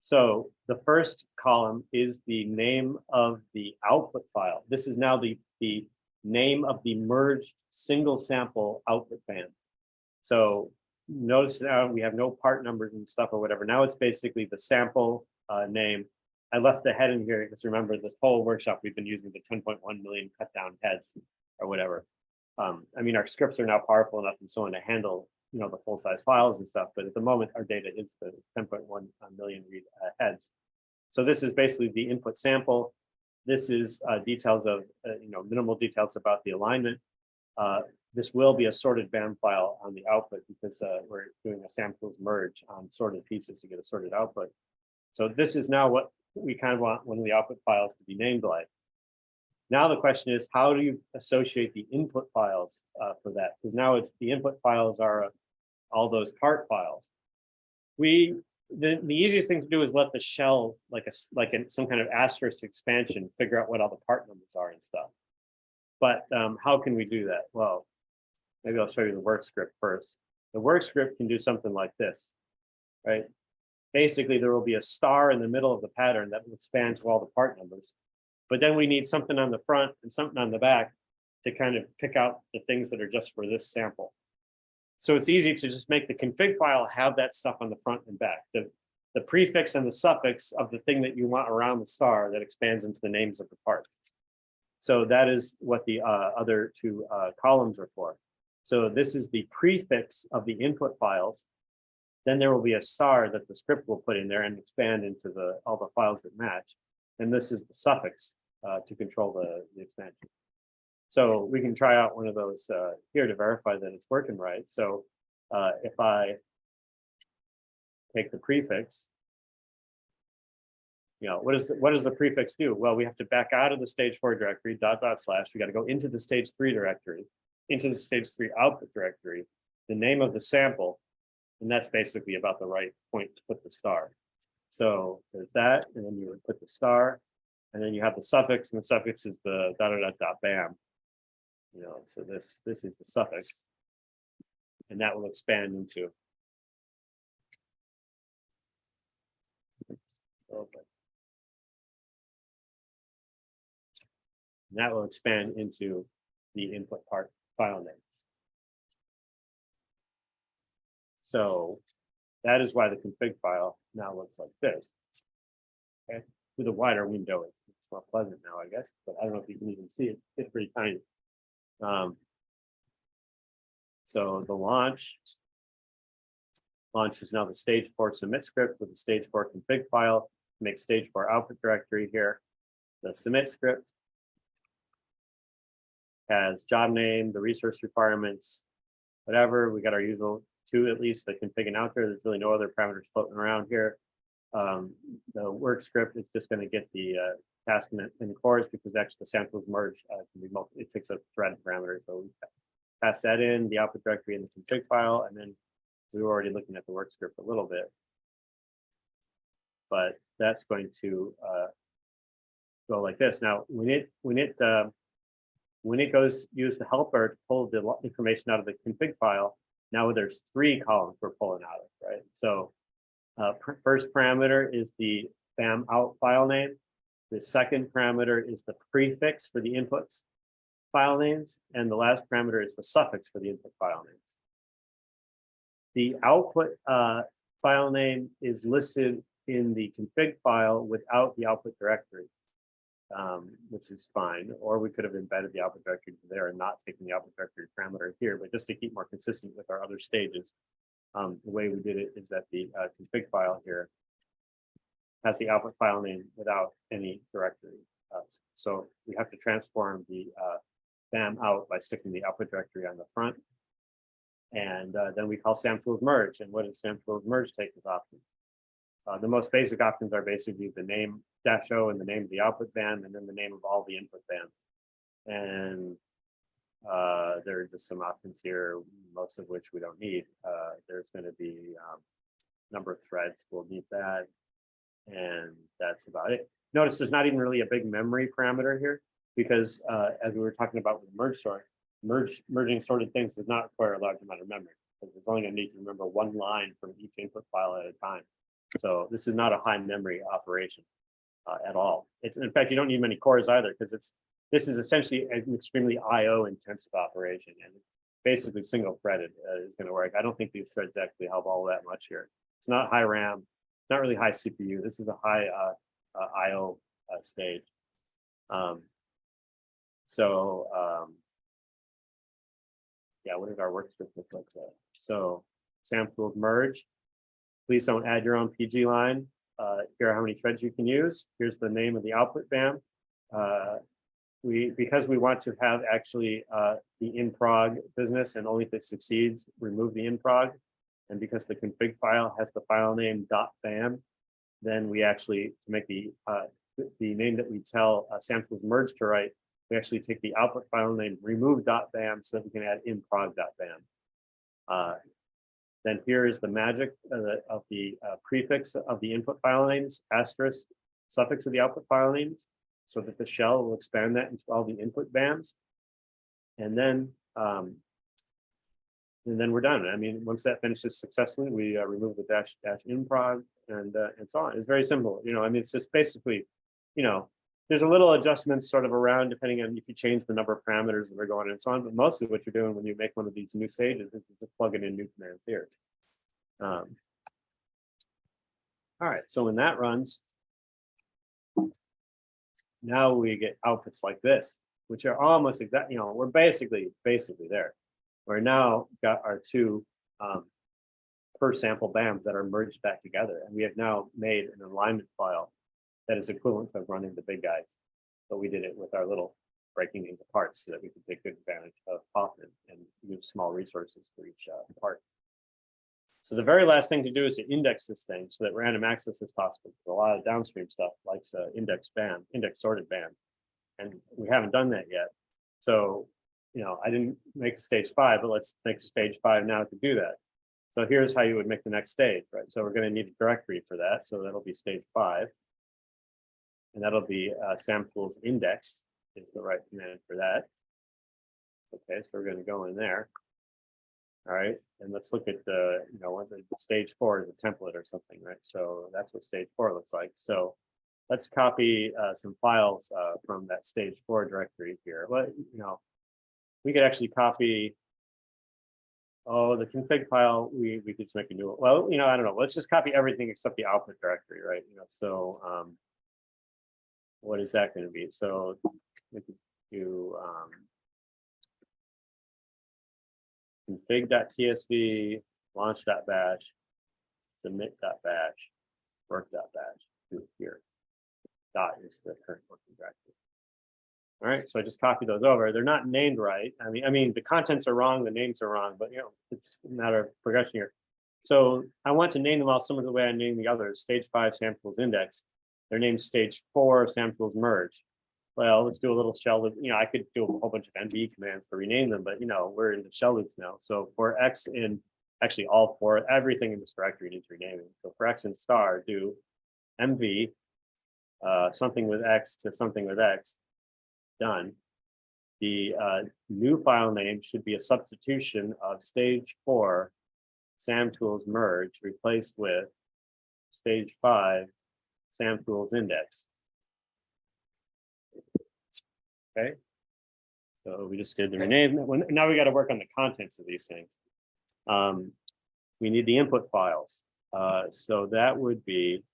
So the first column is the name of the output file. This is now the name of the merged single sample output band. So notice now we have no part numbers and stuff or whatever. Now it's basically the sample name. I left the head in here because remember this whole workshop we've been using the 10.1 million cut down heads or whatever. I mean, our scripts are now powerful enough and so on to handle the full size files and stuff, but at the moment our data is the 10.1 million read heads. So this is basically the input sample. This is details of minimal details about the alignment. This will be a sorted BAM file on the output because we're doing a samples merge on sorted pieces to get a sorted output. So this is now what we kind of want one of the output files to be named like. Now the question is, how do you associate the input files for that? Because now it's the input files are all those part files. The easiest thing to do is let the shell, some kind of asterisk expansion, figure out what all the part numbers are and stuff. But how can we do that? Well, maybe I'll show you the work script first. The work script can do something like this, right? Basically, there will be a star in the middle of the pattern that will expand to all the part numbers. But then we need something on the front and something on the back to kind of pick out the things that are just for this sample. So it's easy to just make the config file have that stuff on the front and back. The prefix and the suffix of the thing that you want around the star that expands into the names of the parts. So that is what the other 2 columns are for. So this is the prefix of the input files. Then there will be a star that the script will put in there and expand into all the files that match. And this is the suffix to control the expansion. So we can try out one of those here to verify that it's working right. So if I take the prefix, what does the prefix do? Well, we have to back out of the stage 4 directory, // we got to go into the stage 3 directory, into the stage 3 output directory, the name of the sample, and that's basically about the right point to put the star. So there's that, and then you would put the star, and then you have the suffix, and the suffix is the bam. You know, so this is the suffix, and that will expand into. Okay. And that will expand into the input part file names. So that is why the config file now looks like this. Okay, with a wider window, it's more pleasant now, I guess. But I don't know if you can even see it. It's pretty tiny. So the launch is now the stage 4 submit script with the stage 4 config file. Make stage 4 output directory here. The submit script has job name, the resource requirements, whatever. We got our usual 2 at least, the config and out there. There's really no other parameters floating around here. The work script is just going to get the task in the cores because actually the samples merge can be it takes a thread parameter. So we pass that in, the output directory in the config file, and then we were already looking at the work script a little bit. But that's going to go like this. Now, when it goes use the helper to pull the information out of the config file, now there's 3 columns we're pulling out of, right? So first parameter is the bam out file name. The second parameter is the prefix for the inputs file names, and the last parameter is the suffix for the input file names. The output file name is listed in the config file without the output directory, which is fine. Or we could have embedded the output directory there and not taking the output directory parameter here, but just to keep more consistent with our other stages, the way we did it is that the config file here has the output file name without any directory. So we have to transform the bam out by sticking the output directory on the front. And then we call samtools merge. And what does samtools merge take as options? The most basic options are basically the name -o and the name of the output band, and then the name of all the input bands. And there are just some options here, most of which we don't need. There's going to be number of threads. We'll need that. And that's about it. Notice there's not even really a big memory parameter here because as we were talking about with merge sort, merging sorted things does not require a large amount of memory because it's only going to need to remember 1 line from each input file at a time. So this is not a high memory operation at all. In fact, you don't need many cores either because this is essentially an extremely I/O intensive operation, and basically single threaded is going to work. I don't think these threads actually help all that much here. It's not high RAM, it's not really high CPU. This is a high I/O stage. Yeah, what did our work script look like there? So samtools merge. Please don't add your own PG line. Here are how many threads you can use. Here's the name of the output bam. Because we want to have actually the in-prog business, and only if it succeeds, remove the in-prog. And because the config file has the file name .bam, then we actually, to make the name that we tell samtools merge to write, we actually take the output file name remove.bam so that we can add in-prog.bam. Then here is the magic of the prefix of the input file names, asterisk, suffix of the output file names, so that the shell will expand that into all the input bams. And then we're done. I mean, once that finishes successfully, we remove the dash in-prog and so on. It's very simple. You know, I mean, it's just basically, you know, there's a little adjustments sort of around depending on if you change the number of parameters that are going and so on, but mostly what you're doing when you make one of these new stages is just plugging in new commands here. All right, so when that runs, now we get outputs like this, which are almost exact, you know, we're basically there. We're now got our 2 per sample BAMs that are merged back together, and we have now made an alignment file that is equivalent to running the big guys. But we did it with our little breaking into parts so that we could take good advantage of Hoffman and use small resources for each part. So the very last thing to do is to index this thing so that random access is possible. Because a lot of downstream stuff likes index sorted BAM, and we haven't done that yet. So I didn't make a stage 5, but let's make a stage 5 now to do that. So here's how you would make the next stage, right? So we're going to need a directory for that. So that'll be stage 5. And that'll be samtools index is the right command for that. Okay, so we're going to go in there. All right, and let's look at the, stage 4 is a template or something, right? So that's what stage 4 looks like. So let's copy some files from that stage 4 directory here. Well, we could actually copy, the config file, we could just make a new one. Well, I don't know. Let's just copy everything except the output directory, right? So what is that going to be? So we could do config.tsv, launch.bash, submit.bash, work.bash, do it here. Dot is the current working directory. All right, so I just copied those over. They're not named right. I mean, the contents are wrong, the names are wrong, but it's a matter of progression here. So I want to name them all similar to the way I named the others. Stage 5 samtools index. They're named stage 4 samtools merge. Well, let's do a little shell loop. I could do a whole bunch of NV commands to rename them, but we're into shell loops now. So for X in actually all 4, everything in this directory needs renaming. So for X in star, do MV something with X to something with X. Done. The new file name should be a substitution of stage 4 samtools merge replaced with stage 5 samtools index. Okay, so we just did the rename. Now we got to work on the contents of these things. We need the input files. So that would be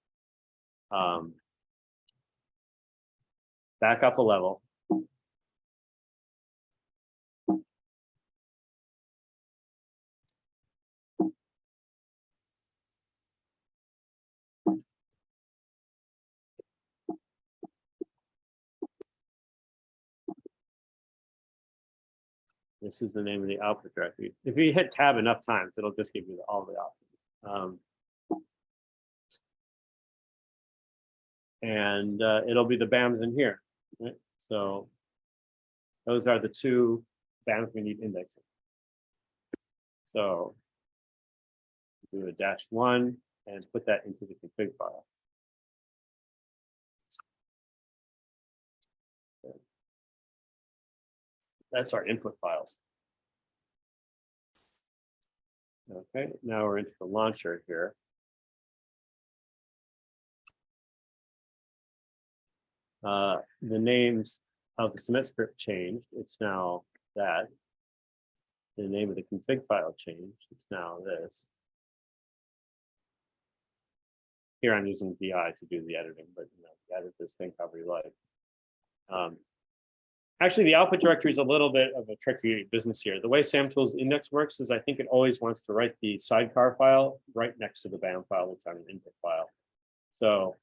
back up a level. This is the name of the output directory. If you hit tab enough times, it'll just give you all the options. And it'll be the BAMs in here. Right? So those are the 2 BAMs we need indexing. So do a -1 and put that into the config file. That's our input files. Okay, now we're into the launcher here. The names of the submit script changed. It's now that. The name of the config file changed. It's now this. Here I'm using VI to do the editing, but edit this thing however you like. Actually, the output directory is a little bit of a tricky business here. The way samtools index works is I think it always wants to write the sidecar file right next to the BAM file that's on an input file. So,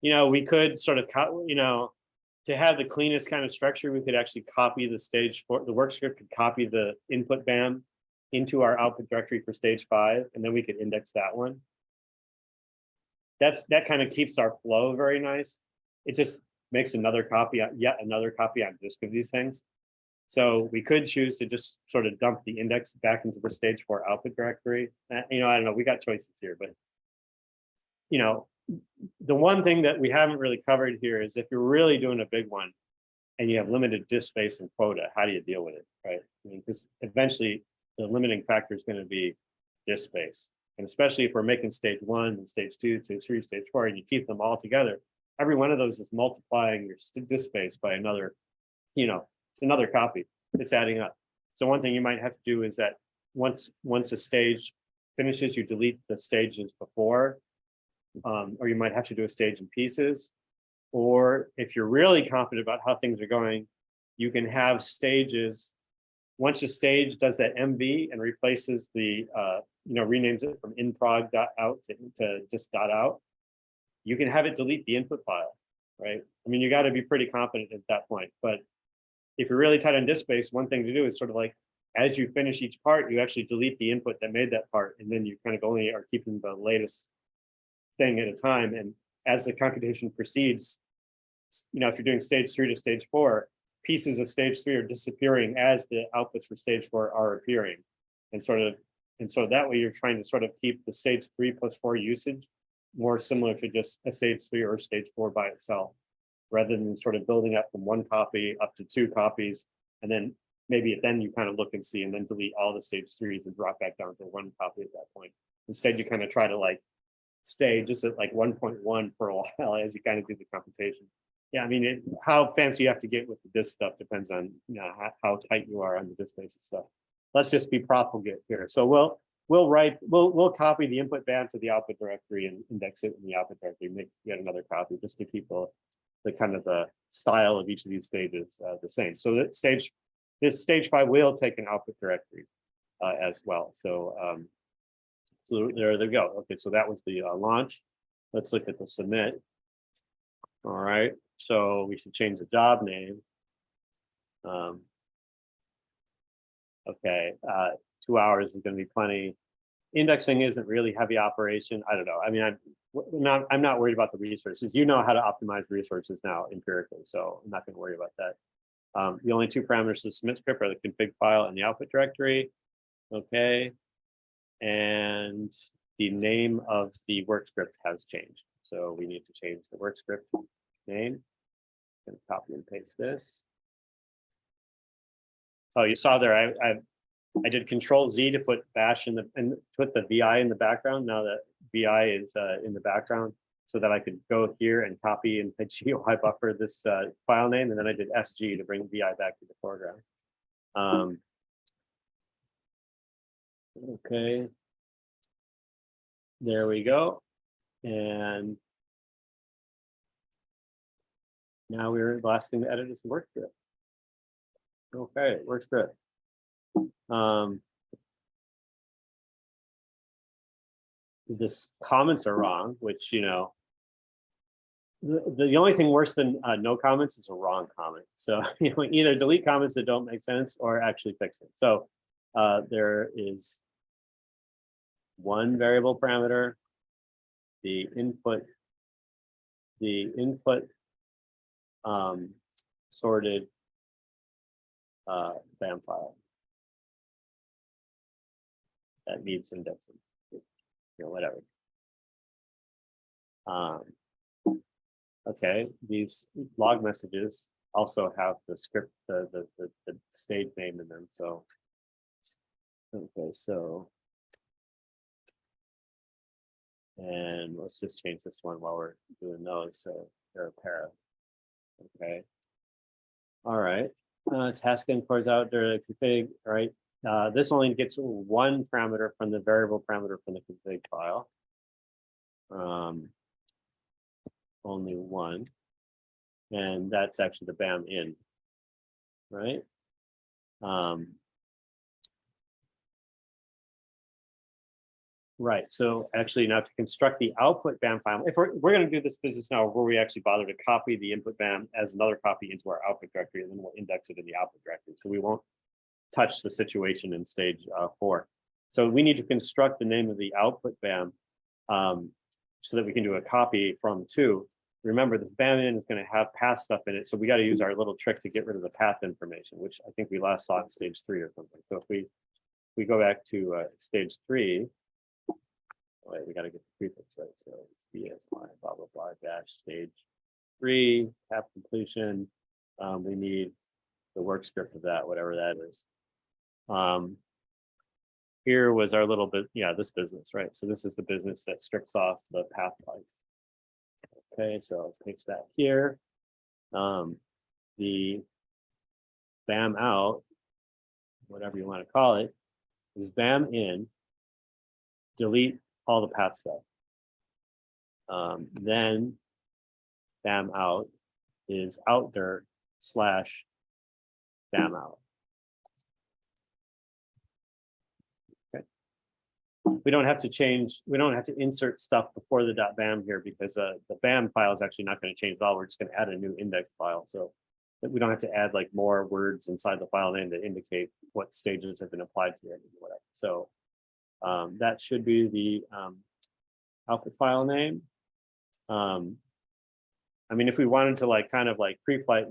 we could sort of, to have the cleanest kind of structure, we could actually copy the stage 4, the work script could copy the input BAM into our output directory for stage 5, and then we could index that one. That kind of keeps our flow very nice. It just makes another copy, yet another copy on disk of these things. So we could choose to just sort of dump the index back into the stage 4 output directory. I don't know, we got choices here, but the one thing that we haven't really covered here is if you're really doing a big one and you have limited disk space and quota, how do you deal with it, right? Because eventually the limiting factor is going to be disk space. And especially if we're making stage 1 and stage 2, stage 3, stage 4, and you keep them all together, every one of those is multiplying your disk space by another, it's another copy. It's adding up. So one thing you might have to do is that once a stage finishes, you delete the stages before, or you might have to do a stage in pieces. Or if you're really confident about how things are going, you can have stages. Once a stage does that MV and replaces the, renames it from inprog.out to just .out, you can have it delete the input file, right? You got to be pretty confident at that point. But if you're really tight on disk space, one thing to do is sort of like, as you finish each part, you actually delete the input that made that part, and then you kind of only are keeping the latest thing at a time. And as the computation proceeds, if you're doing stage 3 to stage 4, pieces of stage 3 are disappearing as the outputs for stage 4 are appearing. And so that way you're trying to sort of keep the stage 3 plus 4 usage more similar to just a stage 3 or stage 4 by itself, rather than sort of building up from 1 copy up to 2 copies. And then maybe then you kind of look and see and then delete all the stage 3s and drop back down to 1 copy at that point. Instead, you kind of try to like stay just at like 1.1 for a while as you kind of do the computation. Yeah, I mean, how fancy you have to get with the disk stuff depends on how tight you are on the disk space and stuff. Let's just be profligate here. So we'll copy the input BAM to the output directory and index it in the output directory. Make yet another copy just to keep the kind of the style of each of these stages the same. So that this stage 5 will take an output directory as well. So so there they go. Okay, so that was the launch. Let's look at the submit. All right, so we should change the job name. Okay, 2 hours is going to be plenty. Indexing isn't really heavy operation. I don't know. I mean, I'm not worried about the resources. You know how to optimize resources now empirically, so I'm not going to worry about that. The only 2 parameters to submit script are the config file and the output directory. Okay, and the name of the work script has changed, so we need to change the work script name. I'm going to copy and paste this. Oh, you saw there, I did Control Z to put bash and put the VI in the background. Now that VI is in the background, so that I could go here and copy and hit GUI buffer this file name, and then I did SG to bring VI back to the foreground. Okay, there we go, and now the last thing to edit is the work script. Okay, work script. This comments are wrong, which, you know, the only thing worse than no comments is a wrong comment. So, you know, either delete comments that don't make sense or actually fix them. So there is 1 variable parameter, the input sorted BAM file that needs indexing, you know, whatever. Okay, these log messages also have the script, the stage name in them. So, okay, so, and let's just change this one while we're doing those. So they're a para. Okay. All right. Task imports out the config. All right. This only gets 1 parameter from the variable parameter from the config file. Only 1, and that's actually the BAM in, right? Right. So actually, now to construct the output BAM file, if we're going to do this business now, where we actually bother to copy the input BAM as another copy into our output directory, and then we'll index it in the output directory. So we won't touch the situation in stage 4. So we need to construct the name of the output BAM so that we can do a copy from 2. Remember, this BAM in is going to have path stuff in it, so we got to use our little trick to get rid of the path information, which I think we last saw in stage 3 or something. So if we go back to stage 3, wait, we got to get the prefix right. So it's BSI blah blah blah dash stage 3 path completion. We need the work script of that, whatever that is. Here was our little bit, yeah, this business, right? So this is the business that strips off the path lights. Okay, so I'll paste that here. The BAM out, whatever you want to call it, is BAM in, delete all the path stuff. Then BAM out is outdir / BAM out. We don't have to change, we don't have to insert stuff before the .bam here because the BAM file is actually not going to change at all. We're just going to add a new index file. So that we don't have to add like more words inside the file name to indicate what stages have been applied to it or whatever. So that should be the output file name. I mean, if we wanted to like kind of like pre-flight,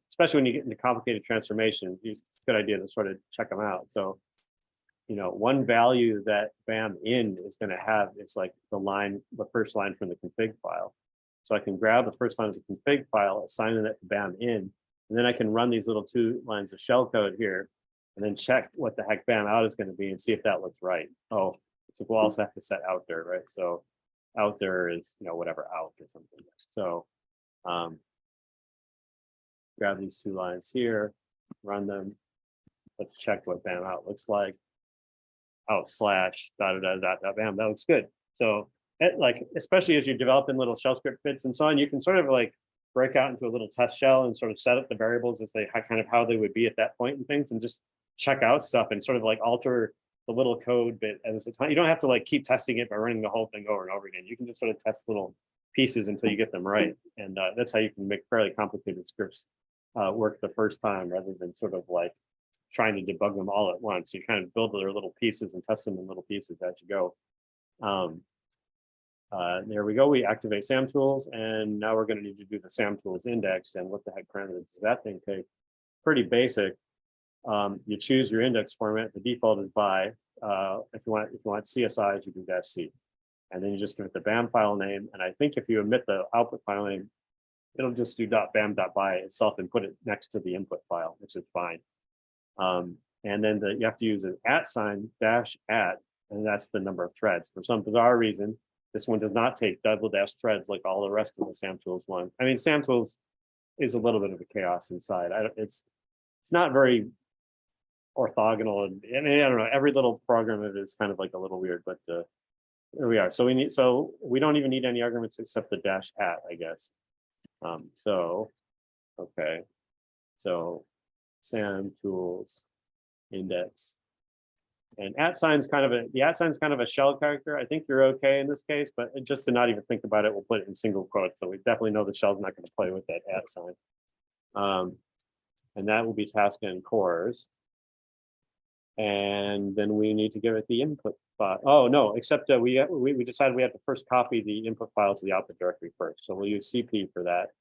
especially when you get into complicated transformations, it's a good idea to sort of check them out. So, one value that BAM in is going to have, it's like the first line from the config file. So I can grab the first line of the config file, assign it to BAM in, and then I can run these little 2 lines of shell code here, and then check what the heck BAM out is going to be and see if that looks right. Oh, so we'll also have to set out there, right? So out there is, whatever out or something. So grab these 2 lines here, run them. Let's check what BAM out looks like. Oh, slash dot dot dot dot BAM. That looks good. So especially as you're developing little shell script bits and so on, you can sort of like break out into a little test shell and sort of set up the variables as kind of how they would be at that point and things, and just check out stuff and sort of like alter the little code bit as the time. You don't have to like keep testing it by running the whole thing over and over again. You can just sort of test little pieces until you get them right. And that's how you can make fairly complicated scripts work the first time, rather than sort of like trying to debug them all at once. You kind of build their little pieces and test them in little pieces as you go. There we go. We activate SAM tools, and now we're going to need to do the SAM tools index. And what the heck parameters does that thing take? Pretty basic. You choose your index format. The default is by. If you want CSIs, you do -C, and then you just give it the BAM file name. And I think if you omit the output file name, it'll just do .bam.by itself and put it next to the input file, which is fine. And then you have to use an @ -, and that's the number of threads. For some bizarre reason, this one does not take double-dash threads like all the rest of the SAM tools ones. I mean, SAM tools is a little bit of a chaos inside. It's not very orthogonal, and I mean, I don't know. Every little program of it is kind of like a little weird, but here we are. So we don't even need any arguments except the -, I guess. Okay, so SAM tools index, and @ sign's kind of a shell character. I think you're okay in this case, but just to not even think about it, we'll put it in single quotes, so we definitely know the shell's not going to play with that @ sign. And that will be task and cores. And then we need to give it the input file. Oh no, except we decided we have to first copy the input file to the output directory first. So we'll use CP for that.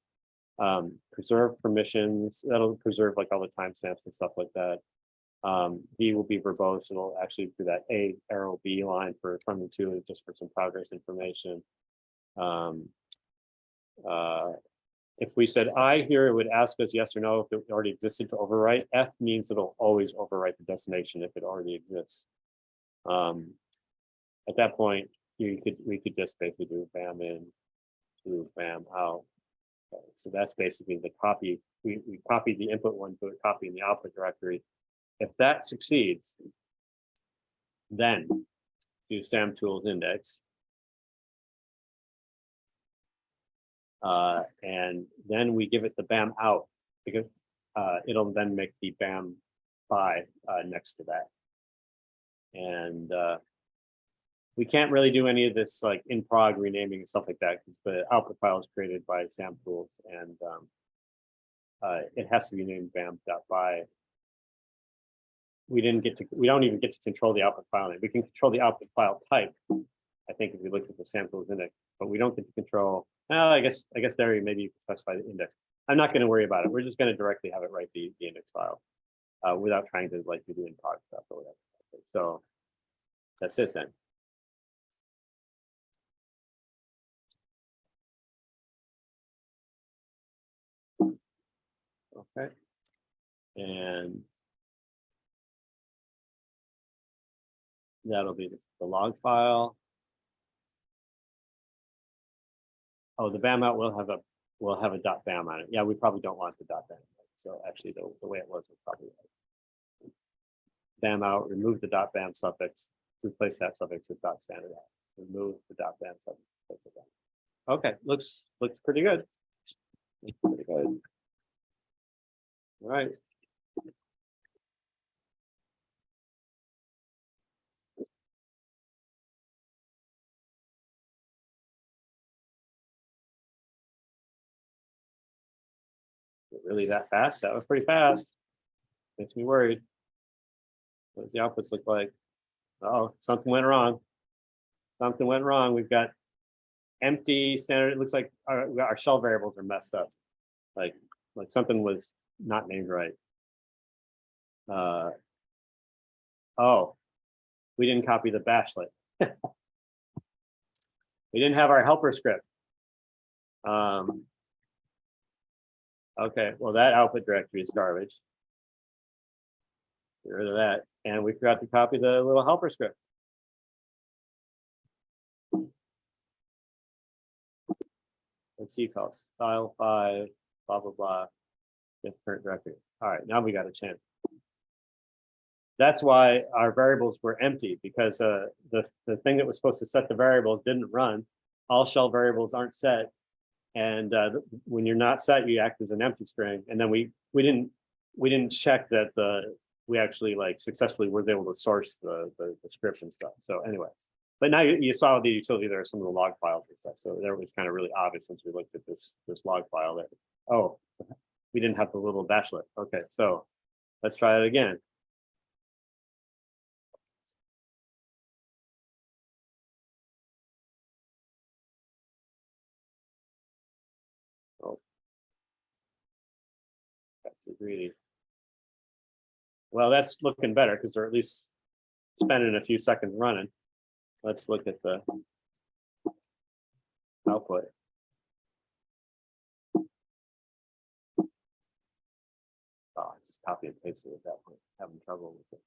Preserve permissions. That'll preserve like all the timestamps and stuff like that. B will be verbose. It'll actually do that A arrow B line from the 2 just for some progress information. If we said I here, it would ask us yes or no if it already existed to overwrite. F means it'll always overwrite the destination if it already exists. At that point, we could just basically do BAM in to BAM out. Okay, so that's basically the copy. We copied the input one to a copy in the output directory. If that succeeds, then do SAM tools index. And then we give it the BAM out, because it'll then make the BAM by next to that. And we can't really do any of this like in prog renaming and stuff like that, because the output file is created by SAM tools, and it has to be named bam.by. We don't even get to control the output file name. We can control the output file type, I think, if we look at the SAM tools index, but we don't get to control. I guess there maybe you can specify the index. I'm not going to worry about it. We're just going to directly have it write the index file without trying to like do the in prog stuff or whatever. Okay, so that's it then. Okay, and that'll be the log file. Oh, the BAM out will have a .bam on it. Yeah, we probably don't want the .bam. So actually, the way it was probably right. BAM out, remove the .bam suffix, replace that suffix with .standard out. Remove the .bam suffix. Replace it. Okay, looks pretty good. Looks pretty good. All right. Really that fast? That was pretty fast. Makes me worried. What does the outputs look like? Oh, something went wrong. Something went wrong. We've got empty standard. It looks like our shell variables are messed up. Like something was not named right. Oh, we didn't copy the bashlet. We didn't have our helper script. Okay, well, that output directory is garbage. Get rid of that. And we forgot to copy the little helper script. Let's see, called style 5, blah, blah, blah. Get current directory. All right, now we got a chance. That's why our variables were empty, because the thing that was supposed to set the variables didn't run. All shell variables aren't set. And when you're not set, you act as an empty string. And then we didn't check that we actually like successfully were able to source the script and stuff. So anyway, but now you saw the utility. There are some of the log files and stuff. So there was kind of really obvious once we looked at this log file that, oh, we didn't have the little bashlet. Okay, so let's try it again. Oh, got too greedy. Well, that's looking better because they're at least spending a few seconds running. Let's look at the output. Oh, I just copy and pasted it at that point. Having trouble with it.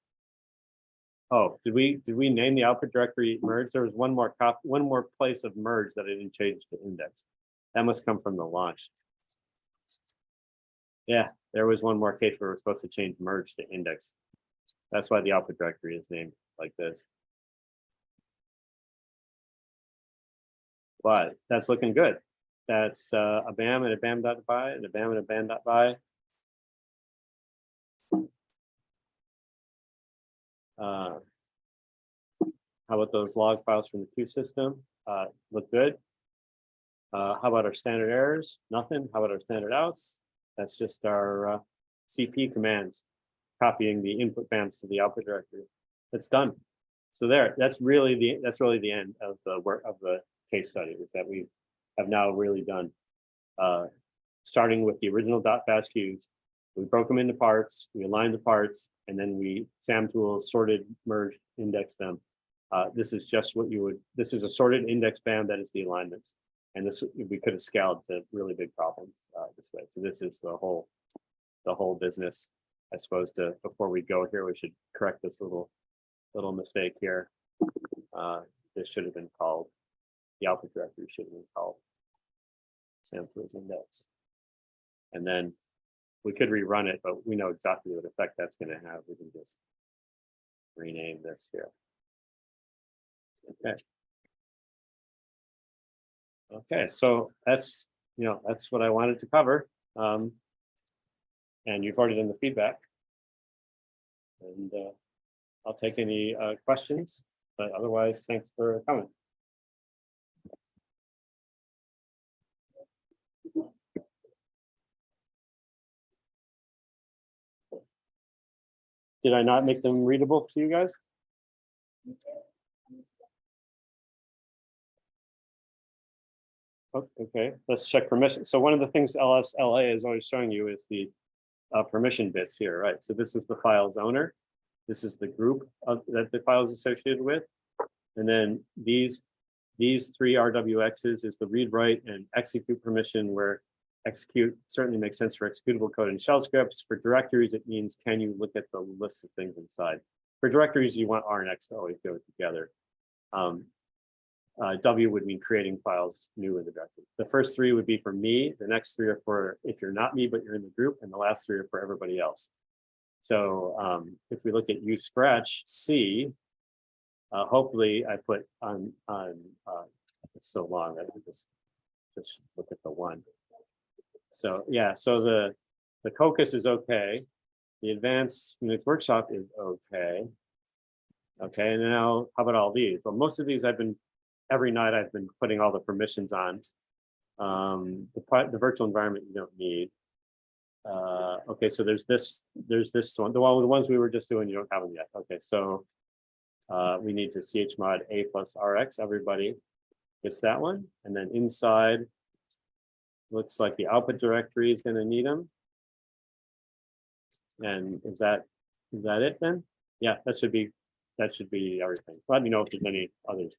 Oh, did we name the output directory merge? There was one more place of merge that I didn't change the index. That must come from the launch. Yeah, there was one more case where we're supposed to change merge to index. That's why the output directory is named like this. But that's looking good. That's a BAM and a BAM.by and a BAM and a BAM.by. How about those log files from the Q system? Look good. How about our standard errors? Nothing. How about our standard outs? That's just our CP commands, copying the input BAMs to the output directory. That's done. So that's really the end of the work of the case study that we have now really done. Starting with the original .bash queues, we broke them into parts, we aligned the parts, and then we SAM tools sorted, merged, indexed them. This is just what you would. This is a sorted index BAM that is the alignments, and this we could have scaled to really big problems this way. So this is the whole business. I suppose before we go here, we should correct this little mistake here. This should have been called, the output directory should have been called SAM tools index. And then we could rerun it, but we know exactly what effect that's going to have. We can just rename this here. Okay. Okay, so that's what I wanted to cover. And you've already done the feedback. And I'll take any questions, but otherwise, thanks for coming. Did I not make them readable to you guys? Okay, let's check permission. So one of the things LSLA is always showing you is the permission bits here, right? So this is the file's owner. This is the group that the file is associated with. And then these three RWXs is the read, write, and execute permission, where execute certainly makes sense for executable code and shell scripts. For directories, it means, can you look at the list of things inside? For directories, you want R and X to always go together. W would mean creating files new in the directory. The first three would be for me. The next three are for if you're not me, but you're in the group. And the last three are for everybody else. So if we look at use scratch C, hopefully I put on it's so long that I just look at the one. So yeah, so the COCUS is okay. The advanced Unix workshop is okay. Okay, and now how about all these? Well, most of these every night I've been putting all the permissions on. The virtual environment you don't need. Okay, so there's this one. The ones we were just doing, you don't have them yet. Okay, so we need to chmod a plus rx, everybody. It's that one, and then inside, looks like the output directory is going to need them. And is that it then? Yeah, that should be everything. Let me know if there's any others.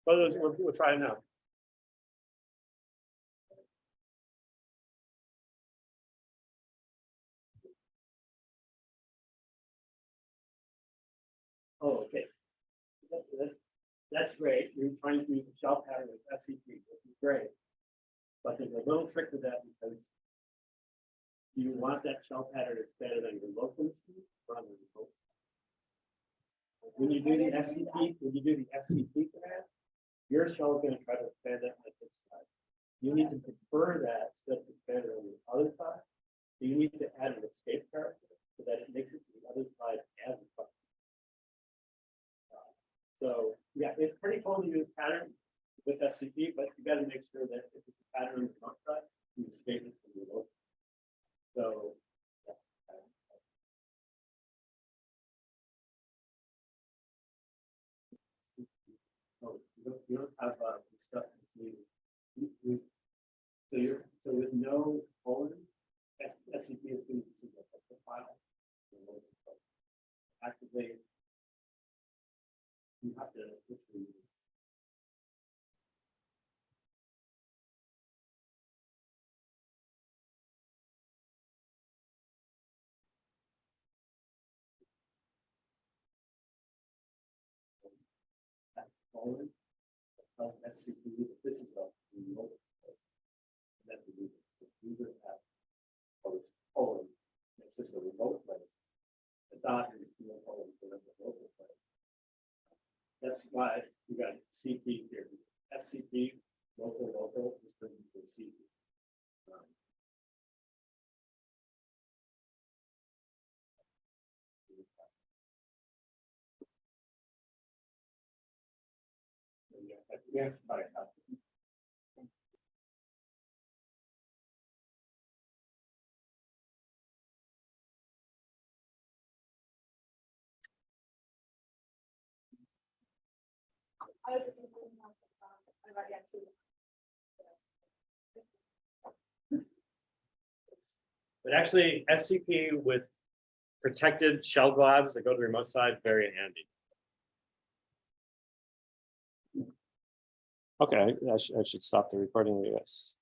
We'll try it now. Oh, okay. That's great. You're trying to use the shell pattern with SCP, which is great. But there's a little trick to that because do you want that shell pattern expanded on your local machine or on the remote? When you do the SCP, command, your shell is going to try to expand that on its side. You need to prefer that instead of expand it on the other side. So you need to add an escape character so that it makes it to the other side as a function. So yeah, it's pretty cool to use pattern with SCP, but you got to make sure that if it's a pattern on the front side, you escape it from the local. So yeah. Oh, you don't have the stuff so with no colon, SCP is going to see the file. Activate. You have to colon. SCP. This is a remote place. That the user has colon. It's just a remote place. The dot is the colon for the local place. That's why you got CP here. SCP, local is going to be CP. Yeah, but actually, SCP with protected shell globs that go to the remote side, very handy. Okay, I should stop the recording, I guess.